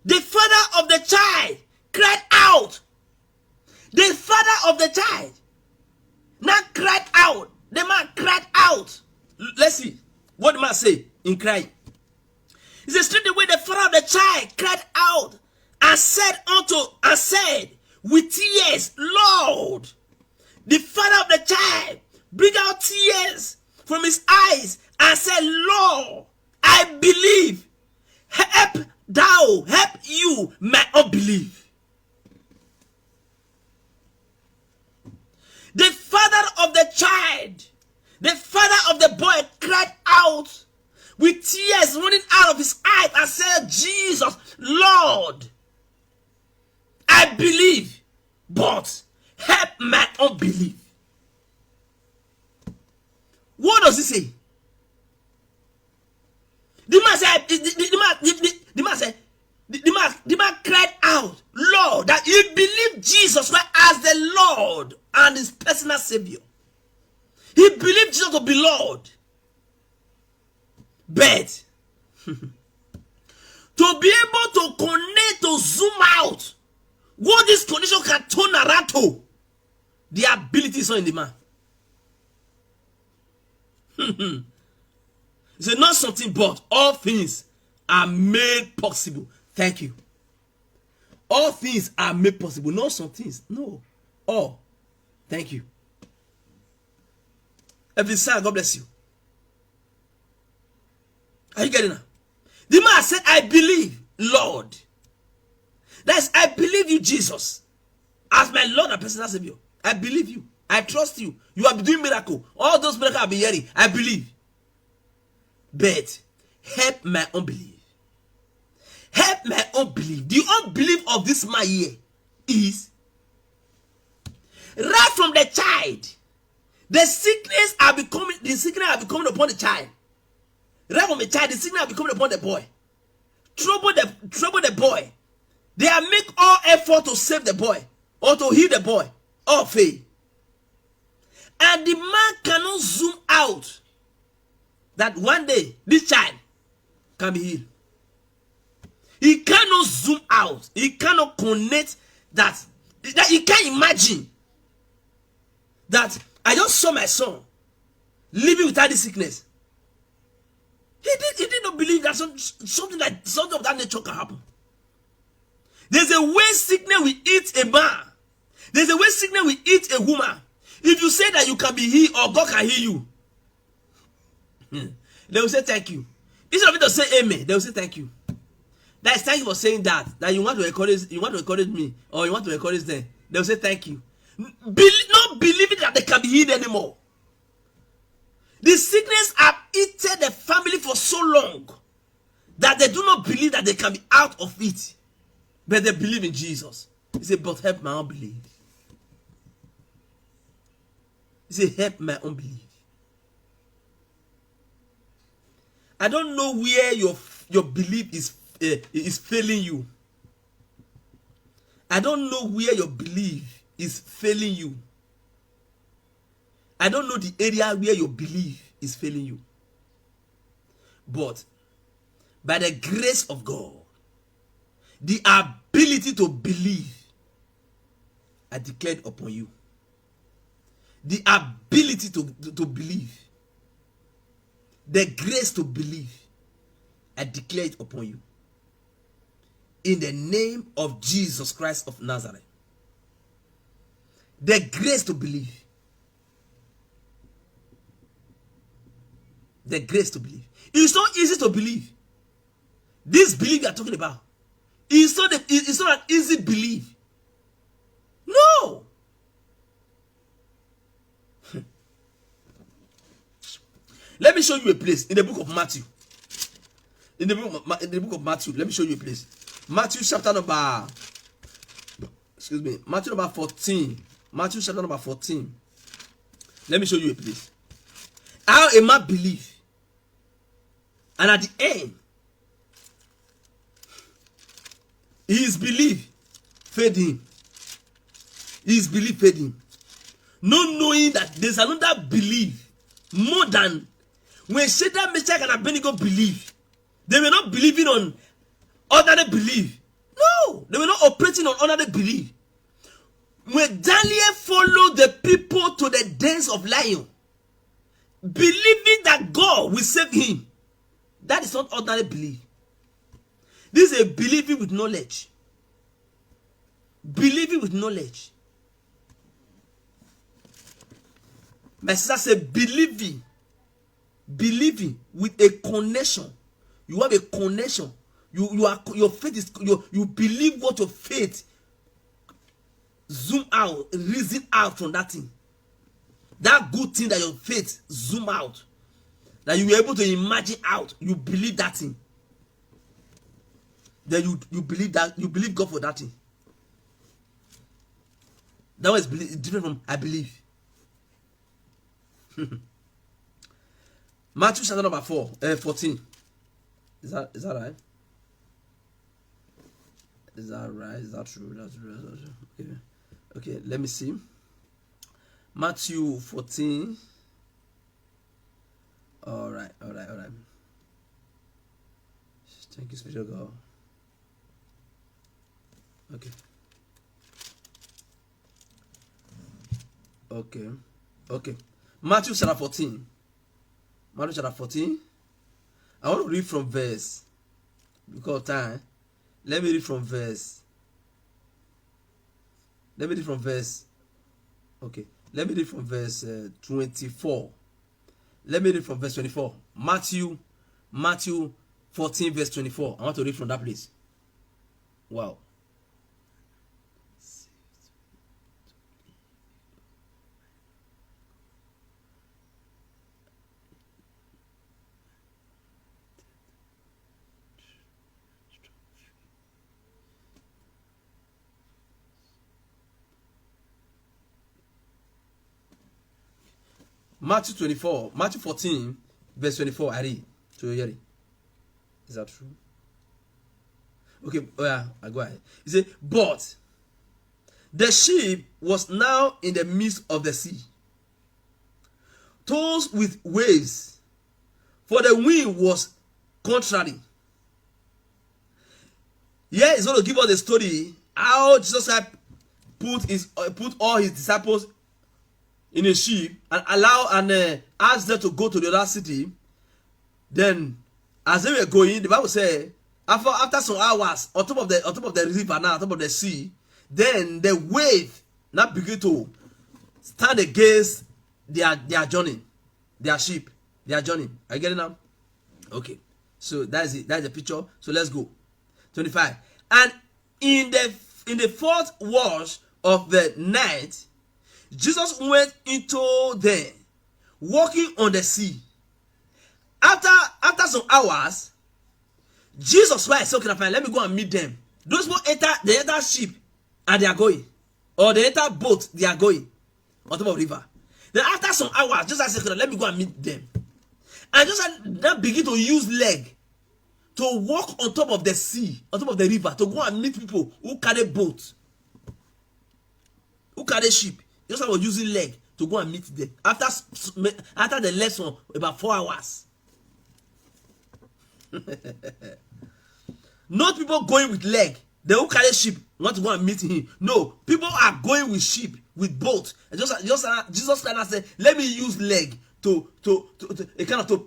the father of the child cried out. The father of the child now cried out. The man cried out. Let's see what the man say in crying. He said, straightway the father of the child cried out and said with tears, Lord. The father of the child bring out tears from his eyes and said, Lord, I believe. Help you my unbelief. The father of the child, the father of the boy cried out with tears running out of his eyes and said, Jesus, Lord, I believe, but help my unbelief. What does he say? The man cried out, Lord, that he believed Jesus Christ as the Lord and his personal Savior. He believed Jesus to be Lord. But to be able to connect, to zoom out, what this condition can turn around to, the ability is not in the man. It's not something, but all things are made possible. Thank you. All things are made possible. Not some things. No. All. Thank you. Every son, God bless you. Are you getting it? The man said, I believe, Lord. That's, I believe you, Jesus, as my Lord and personal Savior. I believe you. I trust you. You are doing miracle. All those miracles I've been hearing, I believe. But help my unbelief. Help my unbelief. The unbelief of this man here is right from the child. The sickness are becoming upon the child. Right from the child, the sickness are becoming upon the boy. Trouble the boy. They are make all effort to save the boy or to heal the boy. All fail. And the man cannot zoom out that one day this child can be healed. He cannot zoom out. He cannot connect that he can't imagine that I just saw my son living without this sickness. He did not believe that something of that nature can happen. There's a way sickness will eat a man. There's a way sickness will eat a woman. If you say that you can be healed or God can heal you, they will say thank you. Instead of it to say amen, they will say thank you. That is thank you for saying that you want to encourage me or you want to encourage them. They will say thank you. Not believing that they can be healed anymore. The sickness have eaten the family for so long that they do not believe that they can be out of it. But they believe in Jesus. He said, but help my unbelief. He said, help my unbelief. I don't know where your belief is failing you. I don't know where your belief is failing you. I don't know the area where your belief is failing you. But by the grace of God, the ability to believe are declared upon you. The ability to believe. The grace to believe I declare it upon you. In the name of Jesus Christ of Nazareth. The grace to believe. The grace to believe. It's not easy to believe. This belief you are talking about. It's not an easy belief. No. Let me show you a place in the book of Matthew. In the book of Matthew, let me show you a place. Matthew chapter number, Matthew number 14. Matthew chapter number 14. Let me show you a place. How a man believe, and at the end, his belief fed him. His belief fed him. Not knowing that there's another belief more than when Shadrach, Meshach, and Abednego believe. They were not believing on ordinary belief. No, they were not operating on ordinary belief. When Daniel followed the people to the dens of lion, believing that God will save him, that is not ordinary belief. This is a believing with knowledge. Believing with knowledge. My sister said believing with a connection. You have a connection. Your faith is you believe what your faith zoom out, reason out from that thing. That good thing that your faith zoom out, that you were able to imagine out, you believe that thing. Then you believe that, you believe God for that thing. That was different from I believe. Matthew chapter number 14. Is that right? Is that right? Is that true? That's true. Okay, let me see. Matthew 14. All right. Thank you, Spirit of God. Okay. Matthew chapter 14. Matthew chapter 14. I want to read from verse, because of time. Let me read from verse. Okay. Let me read from verse 24. Let me read from verse 24. Matthew 14 verse 24. I want to read from that place. Wow. Matthew 14 verse 24. I read to you. Hear. Is that true? Okay, I go ahead. He said, but the ship was now in the midst of the sea, tossed with waves, for the wind was contrary. Here is going to give us the story how Jesus Christ put all his disciples in a ship and asked them to go to the other city. Then, as they were going, the Bible said, after some hours on top of the river, now on top of the sea, then the wave now begin to stand against their journey, their ship, their journey. Are you getting now? Okay. So that's it. That's the picture. So let's go. 25. And in the fourth watch of the night, Jesus went into them, walking on the sea. After some hours, Jesus Christ, okay, let me go and meet them. Those people enter ship and they are going, or they enter boat, they are going on top of the river. Then after some hours, Jesus said, let me go and meet them. And just then begin to use leg to walk on top of the sea, on top of the river, to go and meet people who carry boats, who carry ship. Just was using leg to go and meet them. After the lesson, about 4 hours. Not people going with leg. They who carry ship want to go and meet him. No, people are going with ship, with boat. And Jesus kind of said, let me use leg to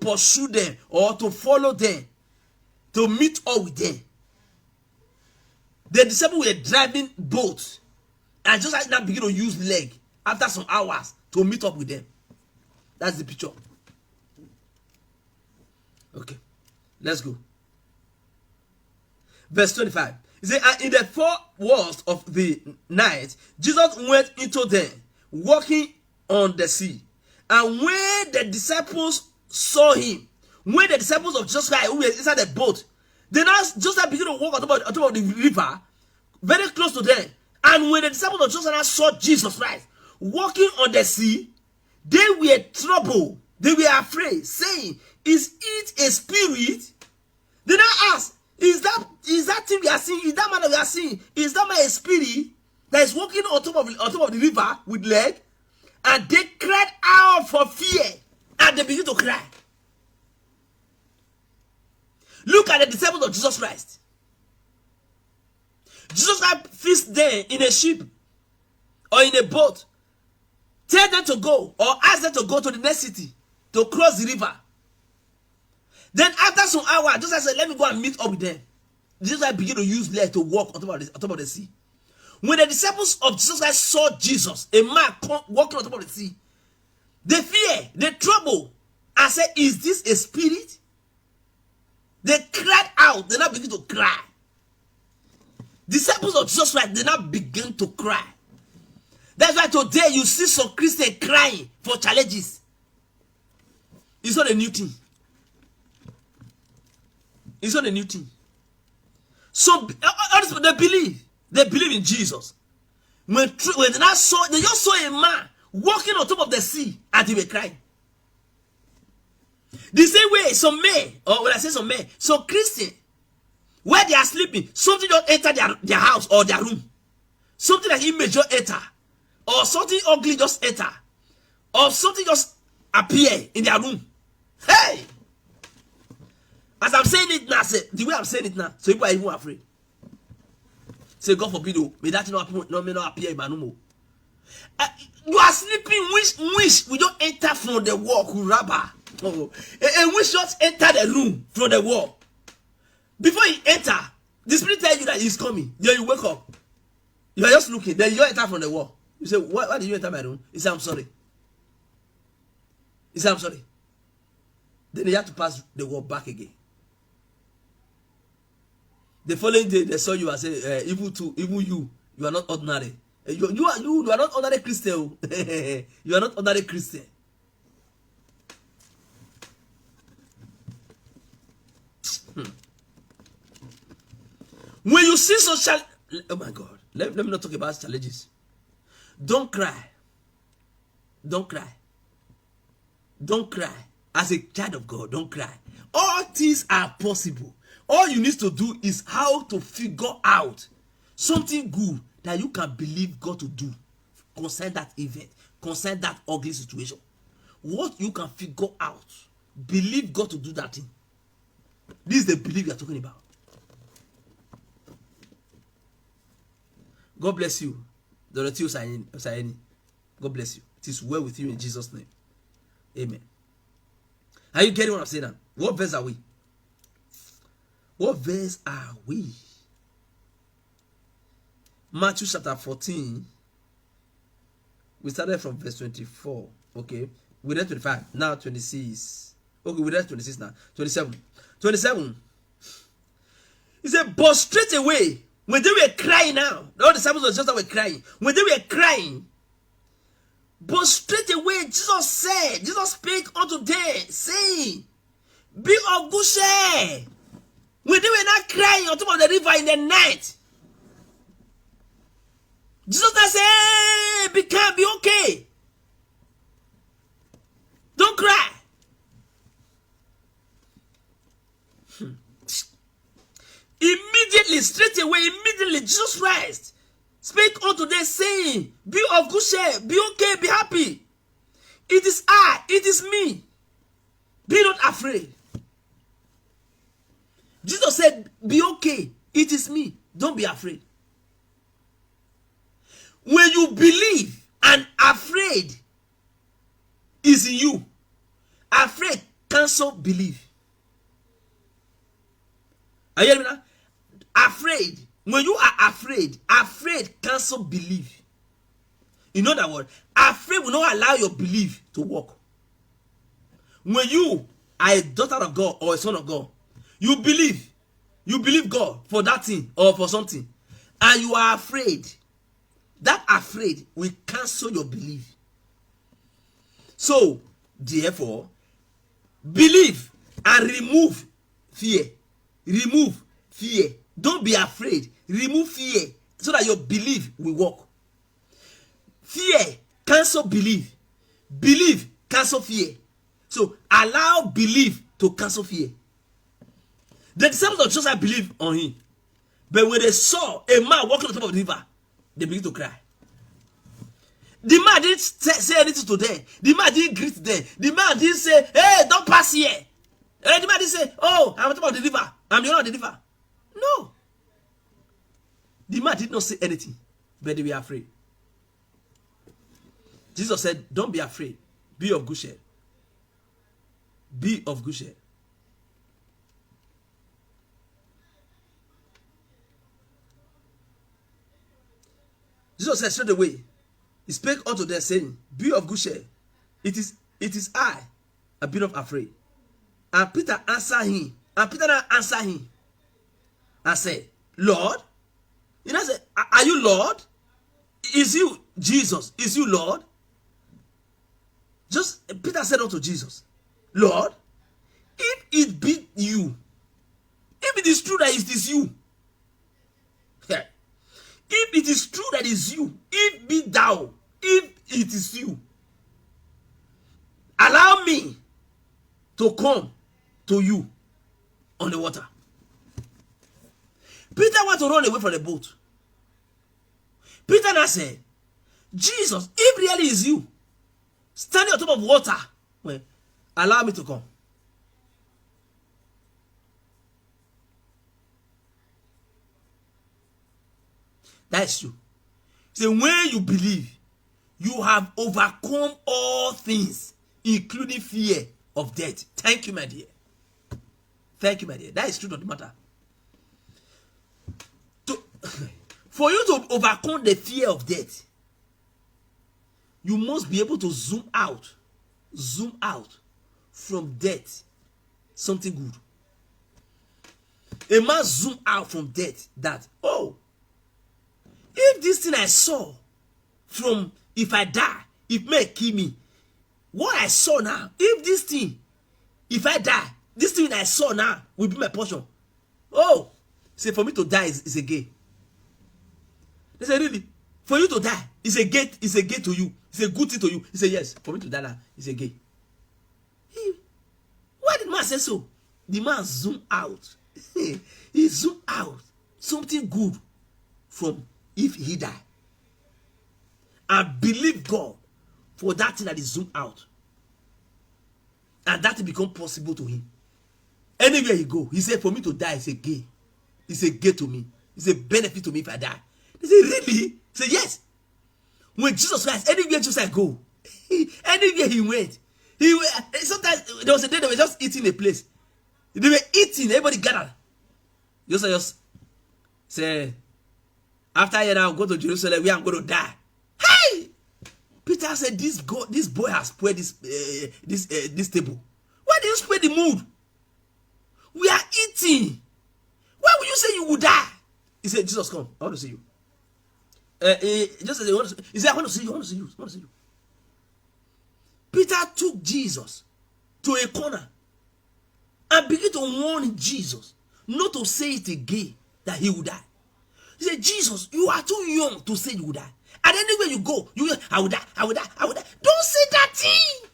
pursue them or to follow them. to meet up with them. The disciples were driving boats, and just like that begin to use leg after some hours to meet up with them. That's the picture. Okay, let's go. Verse 25. It says, and in the 4 hours of the night, Jesus went into them, walking on the sea. And when the disciples saw him, when the disciples of Jesus Christ who were inside the boat, they now just began to walk on top of the river, very close to them. And when the disciples of Jesus Christ saw Jesus Christ walking on the sea, they were troubled. They were afraid, saying, "Is it a spirit?" They now asked, Is that thing we are seeing? Is that man that we are seeing? Is that man a spirit that is walking on top of the river with leg? And they cried out for fear, and they begin to cry. Look at the disciples of Jesus Christ. Jesus Christ feeds them in a ship or in a boat. Tell them to go or ask them to go to the next city to cross the river. Then after some hours, Jesus said, "Let me go and meet up with them." Jesus began to use leg to walk on top of the sea. When the disciples of Jesus Christ saw Jesus, a man walking on top of the sea, they fear, they trouble, and said, "Is this a spirit?" They cried out. They now begin to cry. Disciples of Jesus Christ, they now begin to cry. That's why today you see some Christians crying for challenges. It's not a new thing. It's not a new thing. So they believe in Jesus. When they now saw, they just saw a man walking on top of the sea, and they were crying. The same way some men, or when I say some men, some Christians, where they are sleeping, something just enter their house or their room. Something like image just enter, or something ugly just enter, or something just appear in their room. Hey! As I'm saying it now, say, the way I'm saying it now, so people are even afraid. Say, God forbid, may that not appear in my room. You are sleeping, wish we don't enter from the wall, Kuraba. And wish just enter the room from the wall. Before you enter, the spirit tells you that he's coming. Then you wake up. You are just looking. Then you enter from the wall. You say, why did you enter my room? He said, "I'm sorry." He said, "I'm sorry." Then you have to pass the wall back again. The following day, they saw you and said, "Even you are not ordinary. You are not ordinary Christian. You are not ordinary Christian." When you see social, oh my God, let me not talk about challenges. Don't cry. Don't cry. Don't cry. As a child of God, don't cry. All things are possible. All you need to do is how to figure out something good that you can believe God to do concern that event, concern that ugly situation. What you can figure out, believe God to do that thing. This is the belief you are talking about. God bless you. Dorothy Osayeni. God bless you. It is well with you in Jesus' name. Amen. Are you getting what I'm saying now? What verse are we? What verse are we? Matthew chapter 14. We started from verse 24. Okay. We read 25. Now 26. Okay, we read 26 now. 27. 27. He said, but straight away, when they were crying now, all the disciples of Jesus were crying. When they were crying, but straight away, Jesus spake unto them, saying, "Be of good cheer." When they were not crying on top of the river in the night, Jesus said, "Hey, be okay. Don't cry." Immediately, straight away, Jesus Christ spake unto them, saying, "Be of good cheer, be okay, be happy. It is I, it is me. Be not afraid." Jesus said, "Be okay, it is me. Don't be afraid." When you believe and afraid is in you, afraid cancel belief. Are you hearing me now? Afraid. When you are afraid cancel belief. In other words, afraid will not allow your belief to work. When you are a daughter of God or a son of God, you believe God for that thing or for something, and you are afraid. That afraid will cancel your belief. So, therefore, believe and remove fear. Remove fear. Don't be afraid. Remove fear so that your belief will work. Fear cancel belief. Belief cancel fear. So allow belief to cancel fear. The disciples of Jesus believed on him, but when they saw a man walking on top of the river, they began to cry. The man didn't say anything to them. The man didn't greet them. The man didn't say, "Hey, don't pass here." The man didn't say, "Oh, I'm on top of the river. I'm the owner of the river." No. The man did not say anything, but they were afraid. Jesus said, "Don't be afraid. Be of good cheer. Be of good cheer." Jesus said straight away, he spake unto them, saying, "Be of good cheer. It is I. Be not afraid." And Peter answered him. And Peter answered him and said, "Lord." You know, said, "Are you Lord? Is you Jesus? Is you Lord?" Just Peter said unto Jesus, "Lord, if it be you, if it is true that it is you, if it is true that it is you, if be thou, if it is you, allow me to come to you on the water." Peter wanted to run away from the boat. Peter now said, "Jesus, if really is you, standing on top of water, well, allow me to come." That's true. So when you believe, you have overcome all things, including fear of death. Thank you, my dear. Thank you, my dear. That is true of the matter. For you to overcome the fear of death, you must be able to zoom out from death, something good. A man zoom out from death that, oh, if this thing I saw from if I die, it may kill me. What I saw now, if this thing, if I die, this thing I saw now will be my portion. Oh, say for me to die is a gain. They say, really? For you to die is a gate to you. It's a good thing to you. He said, yes, for me to die now is a gain. Why did the man say so? The man zoomed out. He zoomed out something good from if he died. And believe God for that thing that is zoomed out. And that will become possible to him. Anywhere he go, he said, for me to die is a gain. It's a gain to me. It's a benefit to me if I die. They say, really? He said, yes. When Jesus Christ, anywhere Jesus go, anywhere he went, sometimes there was a day they were just eating a place. They were eating, everybody gathered. Just say, after here now, go to Jerusalem, we are going to die. Hey! Peter said, this boy has spoiled this table. Why did you spoil the mood? We are eating. Why would you say you would die? He said, Jesus, come. I want to see you. He said, I want to see you. I want to see you. I want to see you. Peter took Jesus to a corner and began to warn Jesus not to say it again that he would die. He said, Jesus, you are too young to say you would die. And anywhere you go, I will die, I will die, I will die. Don't say that thing.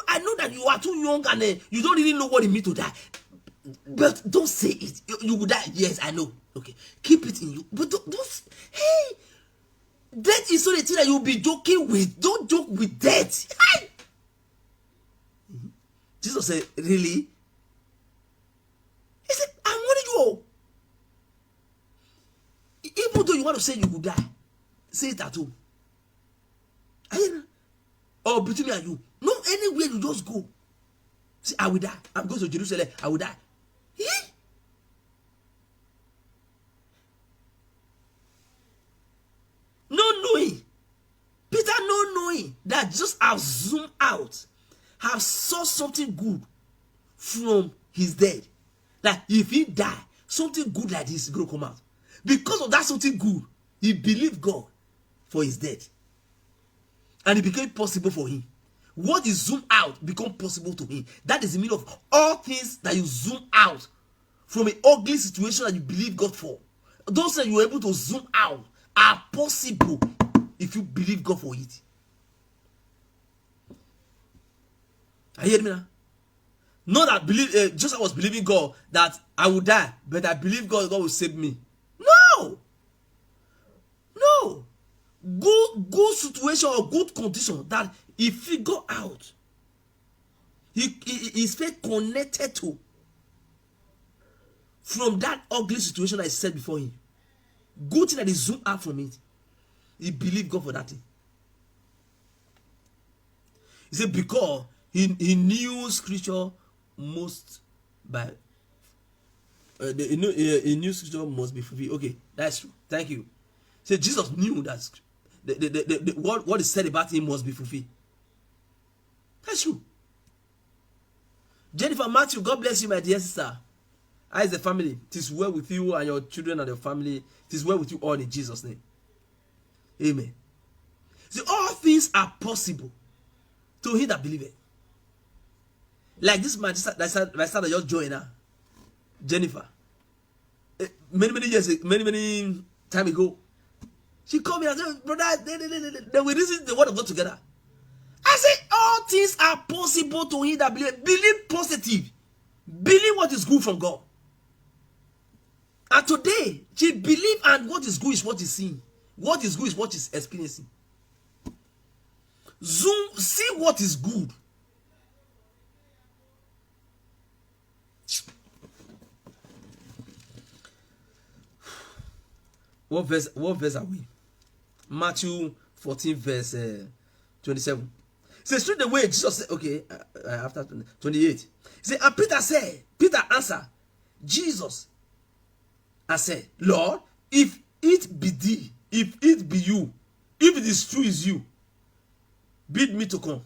I know that you are too young and you don't really know what it means to die. But don't say it. You will die. Yes, I know. Okay. Keep it in you. But don't hey, death is not a thing that you'll be joking with. Don't joke with death. Hey! Jesus said, really? He said, I'm warning you. Even though you want to say you will die, say it at home. Or between me and you. No, anywhere you just go. Say, I will die. I'm going to Jerusalem. I will die. No knowing. Peter no knowing that just have zoomed out, have saw something good from his dead. That if he die, something good like this is going to come out. Because of that something good, he believed God for his death. And it became possible for him. What is zoomed out become possible to him. That is the meaning of all things that you zoom out from an ugly situation that you believe God for. Those that you are able to zoom out are possible if you believe God for it. Are you hearing me now? Not that believe just I was believing God that I will die, but I believe God will save me. No. No. Good situation or good condition that he figure out. His faith connected to from that ugly situation that is set before him. Good thing that he zoomed out from it. He believed God for that thing. He said because he knew scripture most by he knew scripture must be fulfilled. Okay, that's true. Thank you. So Jesus knew that what is said about him must be fulfilled. That's true. Jennifer Matthew, God bless you, my dear sister. How is the family? It is well with you and your children and your family. It is well with you all in Jesus' name. Amen. See, all things are possible to him that believeth. Like this man, that started just joining her, Jennifer. Many years, many time ago, she called me and said, brother, then we listen to the word of God together. I said, all things are possible to him that believe. Believe positive. Believe what is good from God. And today, she believe, and what is good is what is seen. What is good is what is experiencing. Zoom, see what is good. What verse are we? Matthew 14 verse 27. It says, straight away Jesus said, okay, after 28. He said, and Peter answered Jesus and said, Lord, if it be thee, if it be you, if it is true is you, bid me to come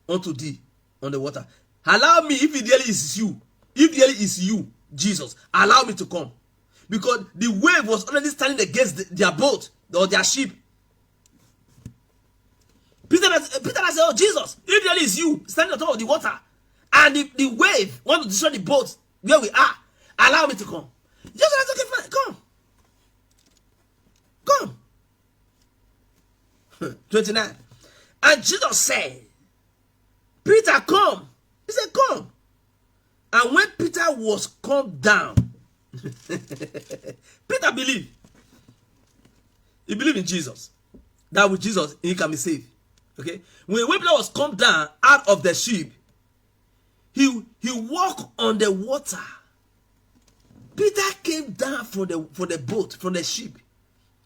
unto thee on the water. Allow me, if it really is you, if really is you, Jesus, allow me to come. Because the wave was already standing against their boat or their ship. Peter said, oh Jesus, if really is you standing on top of the water, and the wave want to destroy the boat where we are, allow me to come. Jesus said, okay, fine, come. 29. And Jesus said, Peter, come. He said, come. And when Peter was come down, Peter believed. He believed in Jesus. That with Jesus, he can be saved. Okay? When Peter was come down out of the ship, he walked on the water. Peter came down from the boat, from the ship,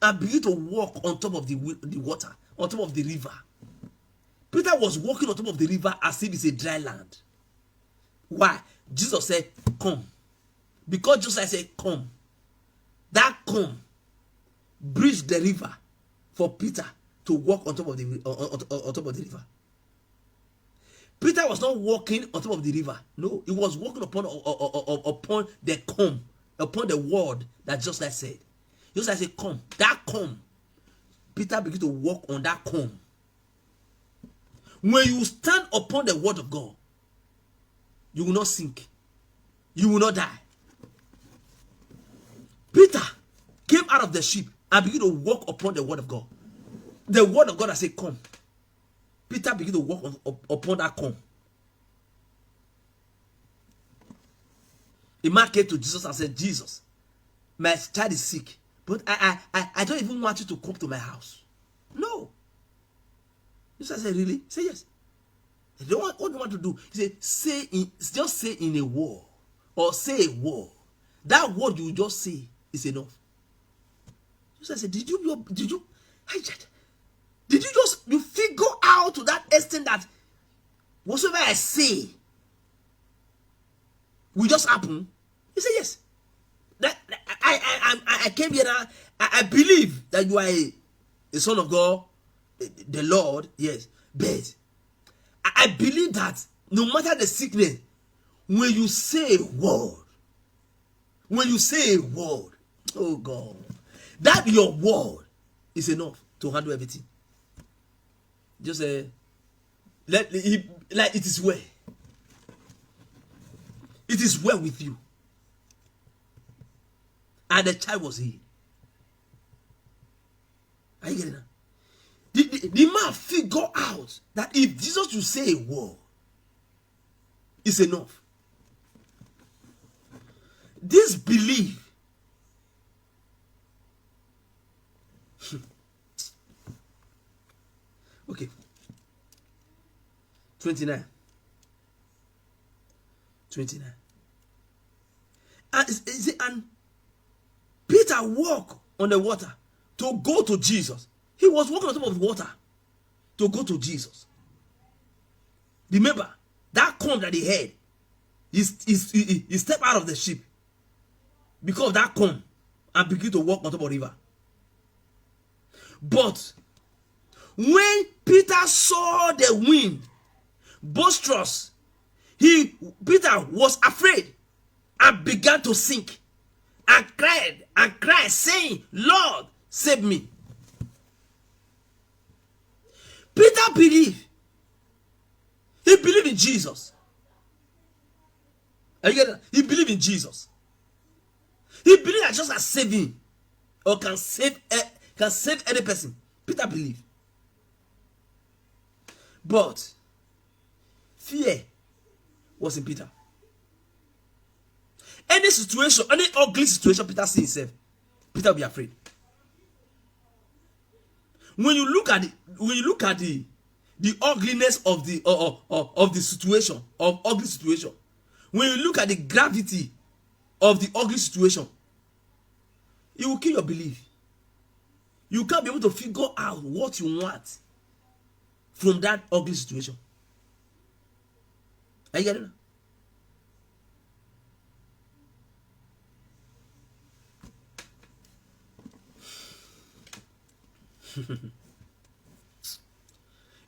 and began to walk on top of the water, on top of the river. Peter was walking on top of the river as if it's a dry land. Why? Jesus said, come. Because Jesus said, come. That come bridged the river for Peter to walk on top of the river. Peter was not walking on top of the river. No, he was walking upon the come, upon the word that Jesus said. Jesus said, come. That come. Peter began to walk on that come. When you stand upon the word of God, you will not sink. You will not die. Peter came out of the ship and began to walk upon the word of God. The word of God that said, come. Peter began to walk upon that come. A man came to Jesus and said, Jesus, my child is sick, but I don't even want you to come to my house. No. Jesus said, really? Say yes. What do you want to do? He said, just say in a word, or say a word. That word you just say is enough. Jesus said, did you just figure out to that extent that whatsoever I say will just happen? He said, yes. That I came here now. I believe that you are a son of God, the Lord, yes. But I believe that no matter the sickness, when you say a word, oh God, that your word is enough to handle everything. Just say, like it is well. It is well with you. And the child was healed. Are you getting that? The man figured out that if Jesus will say a word, it's enough. This belief okay. 29. And Peter walked on the water to go to Jesus. He was walking on top of the water to go to Jesus. Remember, that calm that he had, he stepped out of the ship because of that calm and began to walk on top of the river. But when Peter saw the wind boisterous, Peter was afraid and began to sink and cried, saying, Lord, save me. Peter believed. He believed in Jesus. Are you getting that? He believed in Jesus. He believed that just as saving or can save any person. Peter believed. But fear was in Peter. Any situation, any ugly situation Peter sees himself, Peter will be afraid. When you look at the ugliness of the situation, of ugly situation, when you look at the gravity of the ugly situation, it will kill your belief. You can't be able to figure out what you want from that ugly situation. Are you getting it?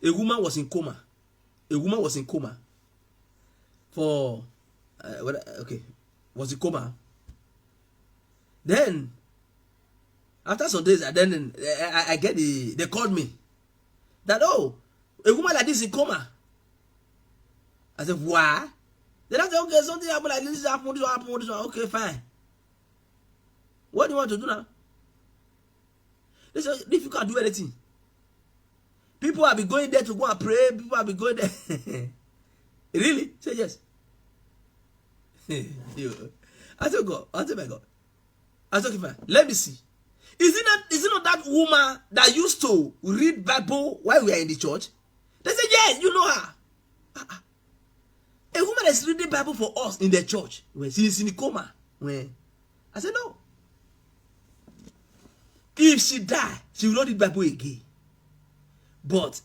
A woman was in coma. For was in coma. Then after some days, then I get they called me that, oh, a woman like this in coma. I said, why? Then I said, okay, something happened like this happened. Okay, fine. What do you want to do now? They said, if you can't do anything, people will be going there to go and pray. People will be going there. Really? Say yes. I said, God. I said, my God. I said, okay, fine. Let me see. Is it not that woman that used to read Bible while we were in the church? They said, yes, you know her. A woman that's reading Bible for us in the church. When she is in coma. I said, no. If she die, she will not read Bible again. But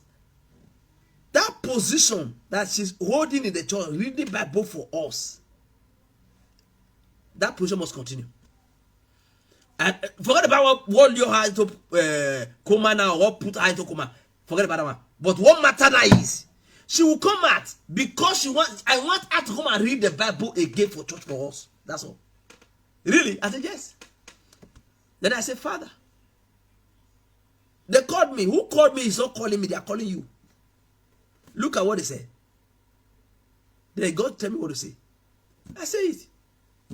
that position that she's holding in the church, reading Bible for us, that position must continue. And forget about what your heart to coma now, or put her into coma. Forget about that one. But what matter now is, she will come out because I want her to come and read the Bible again for church for us. That's all. Really? I said, yes. Then I said, Father. They called me. Who called me is not calling me. They are calling you. Look at what they said. Then God tell me what to say. I say it.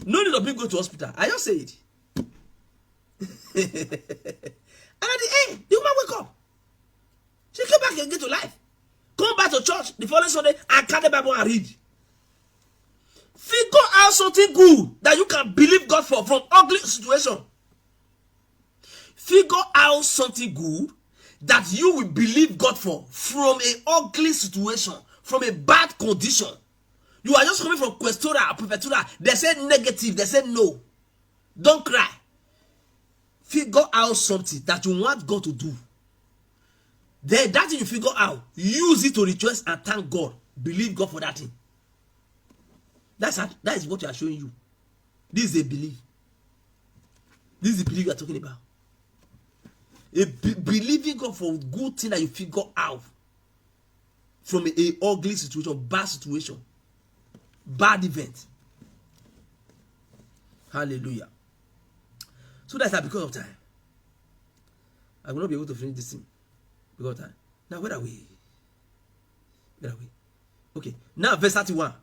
No need of me go to hospital. I just say it. And at the end, the woman wake up. She came back again to life. Come back to church the following Sunday and carry the Bible and read. Figure out something good that you can believe God for from ugly situation. Figure out something good that you will believe God for from an ugly situation, from a bad condition. You are just coming from questora or prefectura. They said negative. They said no. Don't cry. Figure out something that you want God to do. Then that thing you figure out, use it to rejoice and thank God. Believe God for that thing. That is what you are showing you. This is a belief. This is the belief you are talking about. Believing God for good thing that you figure out from a ugly situation, bad situation, bad event. Hallelujah. So that's because of time. I will not be able to finish this thing because of time. Now, where are we? Where are we? Okay. Now, verse 31.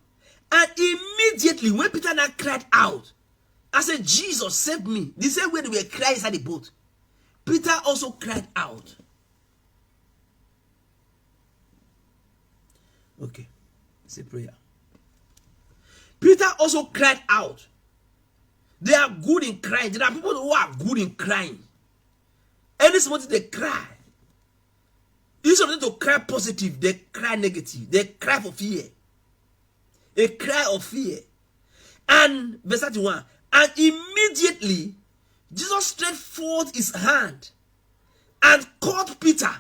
And immediately, when Peter now cried out, I said, Jesus, save me. The same way they were crying inside the boat, Peter also cried out. Okay. It's a prayer. Peter also cried out. They are good in crying. There are people who are good in crying. Any small thing they cry. Instead of them to cry positive, they cry negative. They cry for fear. A cry of fear. And verse 31. And immediately Jesus stretched forth his hand and caught Peter.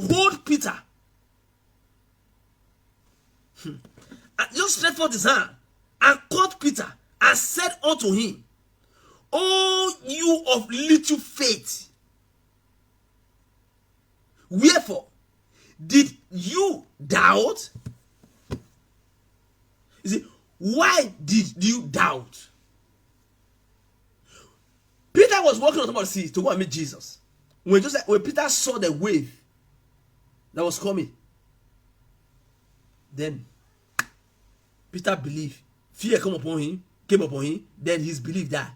Hold Peter. And just stretched forth his hand and caught Peter and said unto him, O you of little faith, wherefore did you doubt? You see, why did you doubt? Peter was walking on top of the sea to go and meet Jesus. When Peter saw the wave that was coming, then Peter believed. Fear came upon him, then his belief died.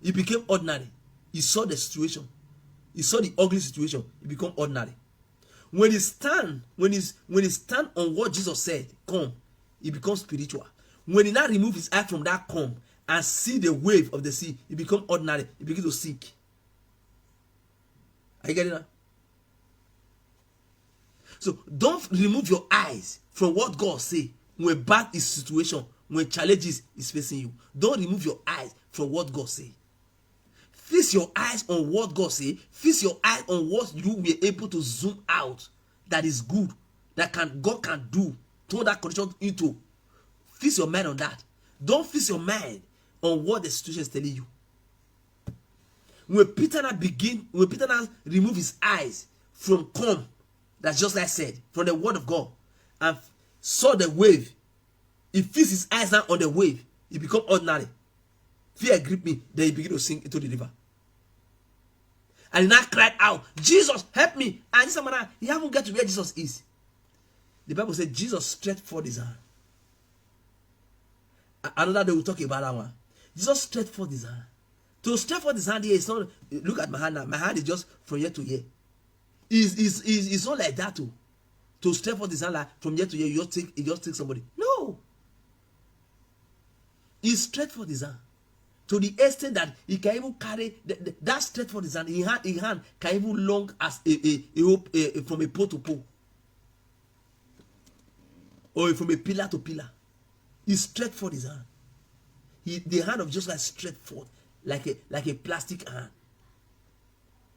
He became ordinary. He saw the situation. He saw the ugly situation. He became ordinary. When he stand on what Jesus said, come, he becomes spiritual. When he now remove his eye from that come and see the wave of the sea, he become ordinary. He begins to sink. Are you getting that? So don't remove your eyes from what God say when bad is situation, when challenges is facing you. Don't remove your eyes from what God say. Fix your eyes on what God say. Fix your eyes on what you were able to zoom out that is good, that God can do, turn that condition into. Fix your mind on that. Don't fix your mind on what the situation is telling you. When Peter now remove his eyes from calm, that's just like I said, from the word of God, and saw the wave, he fixed his eyes now on the wave, he become ordinary. Fear grip me, then he begin to sink into the river. And he now cried out, Jesus, help me. And this man, he haven't got to where Jesus is. The Bible said Jesus stretched forth his hand. Another day we'll talk about that one. Jesus stretched forth his hand. To stretch forth his hand here is not, look at my hand now. My hand is just from here to here. It's not like that too. To stretch forth his hand like from here to here, you just take somebody. No. He stretched forth his hand. To the extent that he can even carry that stretch forth his hand. His hand can even long as a from a pole to pole. Or from a pillar to pillar. He stretched forth his hand. The hand of Jesus stretched forth like a plastic hand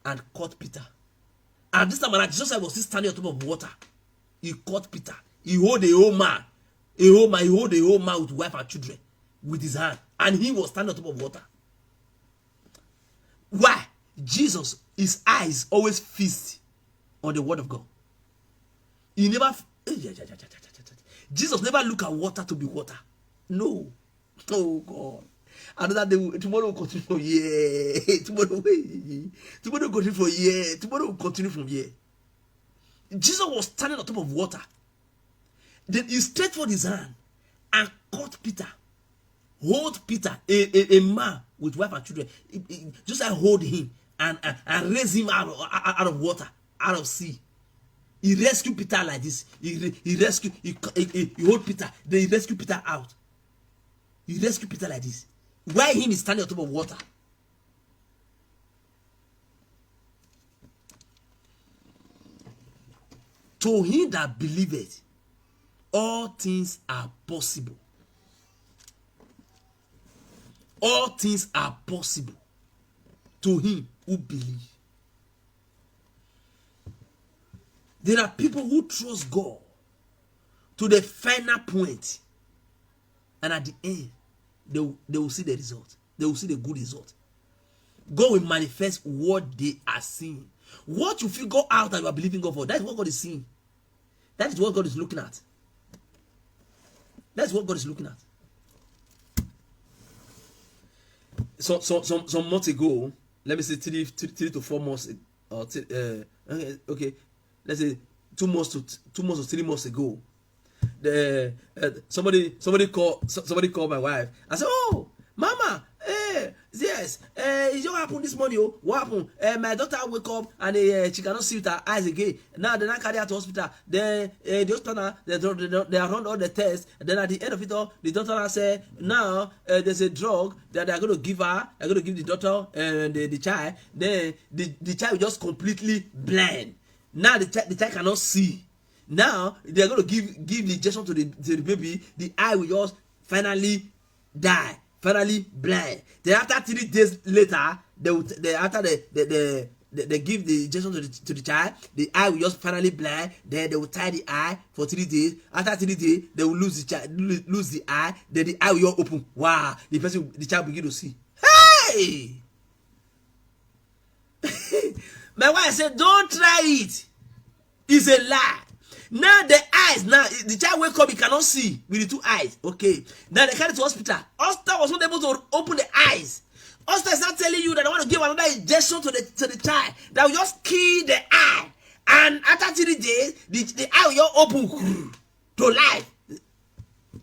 and caught Peter. And this time Jesus was still standing on top of water. He caught Peter. He hold a whole man. He hold a whole man with wife and children with his hand. And he was standing on top of water. Why? Jesus, his eyes always feast on the word of God. He never Jesus never look at water to be water. No. Oh God. Another day, tomorrow will continue from here. Tomorrow will continue from here. Tomorrow will continue from here. Jesus was standing on top of water. Then he stretched forth his hand and caught Peter. Hold Peter, a man with wife and children. Just like hold him and raise him out of water, out of sea. He rescued Peter like this. He hold Peter, then he rescued Peter out. He rescued Peter like this. Why him is standing on top of water? To him that believeth, all things are possible. All things are possible to him who believes. There are people who trust God to the final point and at the end, they will see the result. They will see the good result. God will manifest what they are seeing. What you figure out that you are believing God for, that is what God is seeing. That is what God is looking at. That's what God is looking at. So some months ago, let me say 3 to 4 months, okay, let's say 2 months to 3 months ago, somebody called my wife. I said, "Oh, Mama, yes, it just happened this morning. Oh, what happened? My daughter wake up and she cannot see with her eyes again. Now they not carry her to hospital. Then the hospital they run all the tests. And then at the end of it all, the doctor said, now there's a drug that they're going to give her. They're going to give the daughter and the child. Then the child will just completely blind. Now the child cannot see. Now they're going to give the injection to the baby. The eye will just finally die. Finally blind. Then after 3 days later, they give the injection to the child. The eye will just finally blind. Then they will tie the eye for 3 days. After 3 days, they will lose the eye. Then the eye will just open. Wow! The child begin to see. Hey! My wife said, "Don't try it. It's a lie." Now the eyes, now the child wake up, he cannot see with the 2 eyes. Okay. Now they carry it to hospital. Hospital was not able to open the eyes. Hospital is not telling you that they want to give another injection to the child that will just kill the eye. And after 3 days, the eye will just open to life.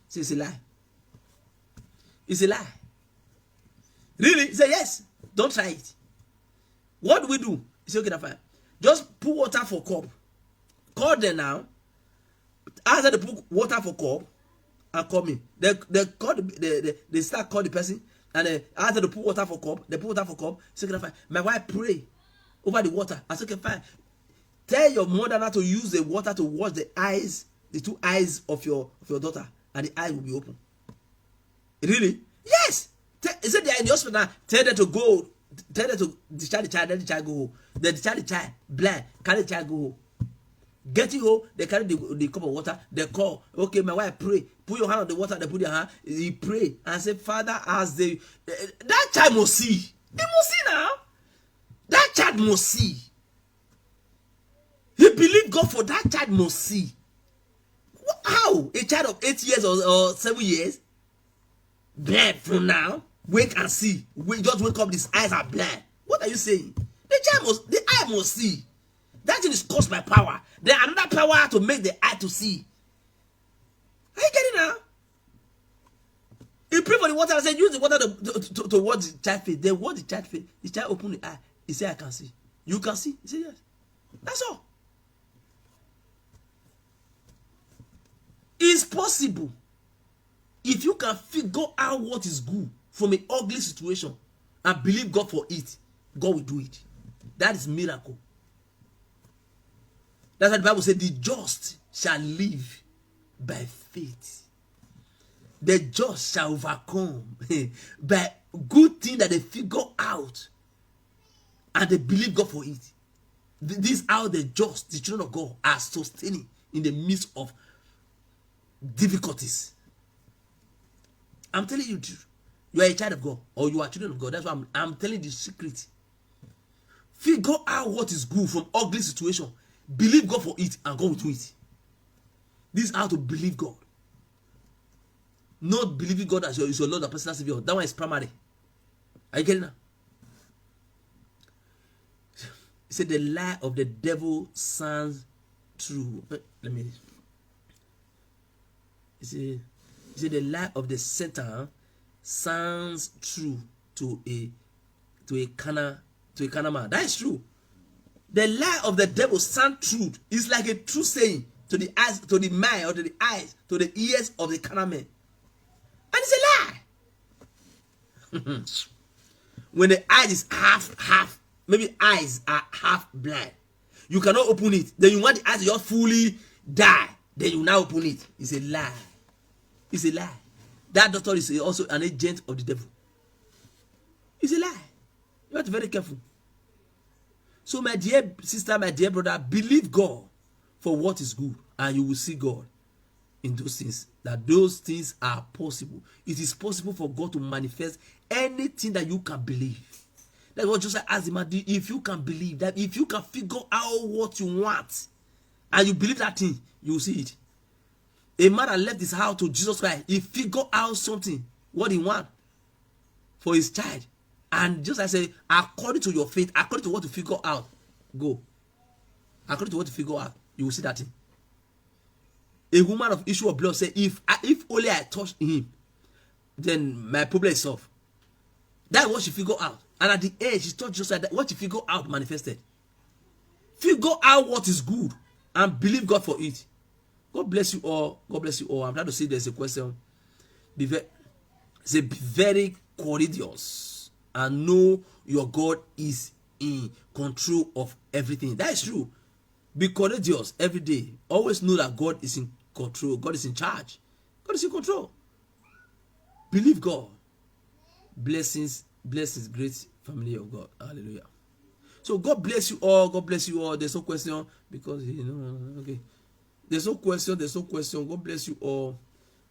See, it's a lie. It's a lie. Really? He said, yes. Don't try it. What do we do? He said, okay, that's fine. Just put water for cup. Call them now. After they put water for cup and call me. They start call the person, and after they put water for cup, they put water for cup. So okay, fine. My wife pray over the water. I said, okay, fine. Tell your mother not to use the water to wash the eyes, the 2 eyes of your daughter, and the eye will be open. Really? Yes. He said they are in the hospital now. Tell them to go. Tell them to discharge the child. Let the child go home. Then discharge the child blind. Carry the child go home. Getting home, they carry the cup of water. They call. Okay, my wife pray. Put your hand on the water. They put their hand. He pray and say, Father, as they that child must see. He must see now. That child must see. He believed God for that child must see. How a child of 8 years or 7 years, blind from now, wake and see. Just wake up. His eyes are blind. What are you saying? The eye must see. That thing is caused by power. Then another power to make the eye to see. Are you getting now? He prayed for the water and said, use the water to wash the child face. Then wash the child face. The child opened the eye. He said, I can see. You can see? He said, yes. That's all. It's possible. If you can figure out what is good from an ugly situation and believe God for it, God will do it. That is miracle. That's why the Bible said, the just shall live by faith. The just shall overcome by good thing that they figure out and they believe God for it. This is how the just, the children of God, are sustaining in the midst of difficulties. I'm telling you the truth. You are a child of God or you are children of God. That's why I'm telling you the secret. Figure out what is good from ugly situation. Believe God for it and God will do it. This is how to believe God. Not believing God as your Lord and personal Savior. That one is primary. Are you getting that? He said the lie of the devil sounds true. Let me. He said the lie of the Satan sounds true to a carnal man. That is true. The lie of the devil sounds true. It's like a true saying to the eyes, to the mind, or to the eyes, to the ears of the carnal man. And it's a lie. When the eyes is half, maybe eyes are half blind, you cannot open it. Then you want the eyes to just fully die. Then you now open it. It's a lie. It's a lie. That doctor is also an agent of the devil. It's a lie. You have to be very careful. So my dear sister, my dear brother, believe God for what is good and you will see God in those things that those things are possible. It is possible for God to manifest anything that you can believe. That's what Joseph asked the man, if you can believe, that if you can figure out what you want and you believe that thing, you will see it. A man that left his house to Jesus Christ, he figured out something, what he want for his child. And just as I say, according to your faith, according to what you figure out, go. According to what you figure out, you will see that thing. A woman of issue of blood said, if only I touch him, then my problem is solved. That's what she figured out. And at the age, she told just like that, what she figured out manifested. Figure out what is good and believe God for it. God bless you all. God bless you all. I'm trying to say there's a question. Be very courageous and know your God is in control of everything. That is true. Be courageous every day. Always know that God is in control. God is in charge. God is in control. Believe God. Blessings, great family of God. Hallelujah. So God bless you all. God bless you all. There's no question because okay. There's no question. God bless you all.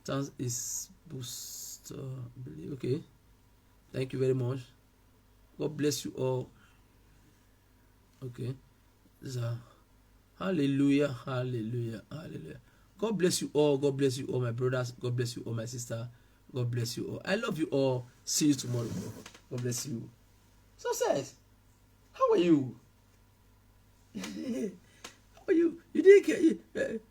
Thanks is boost. Okay. Thank you very much. God bless you all. Okay. Hallelujah. God bless you all. God bless you all, my brothers. God bless you all, my sister. God bless you all. I love you all. See you tomorrow. God bless you. Success. How are you? How are you? You didn't get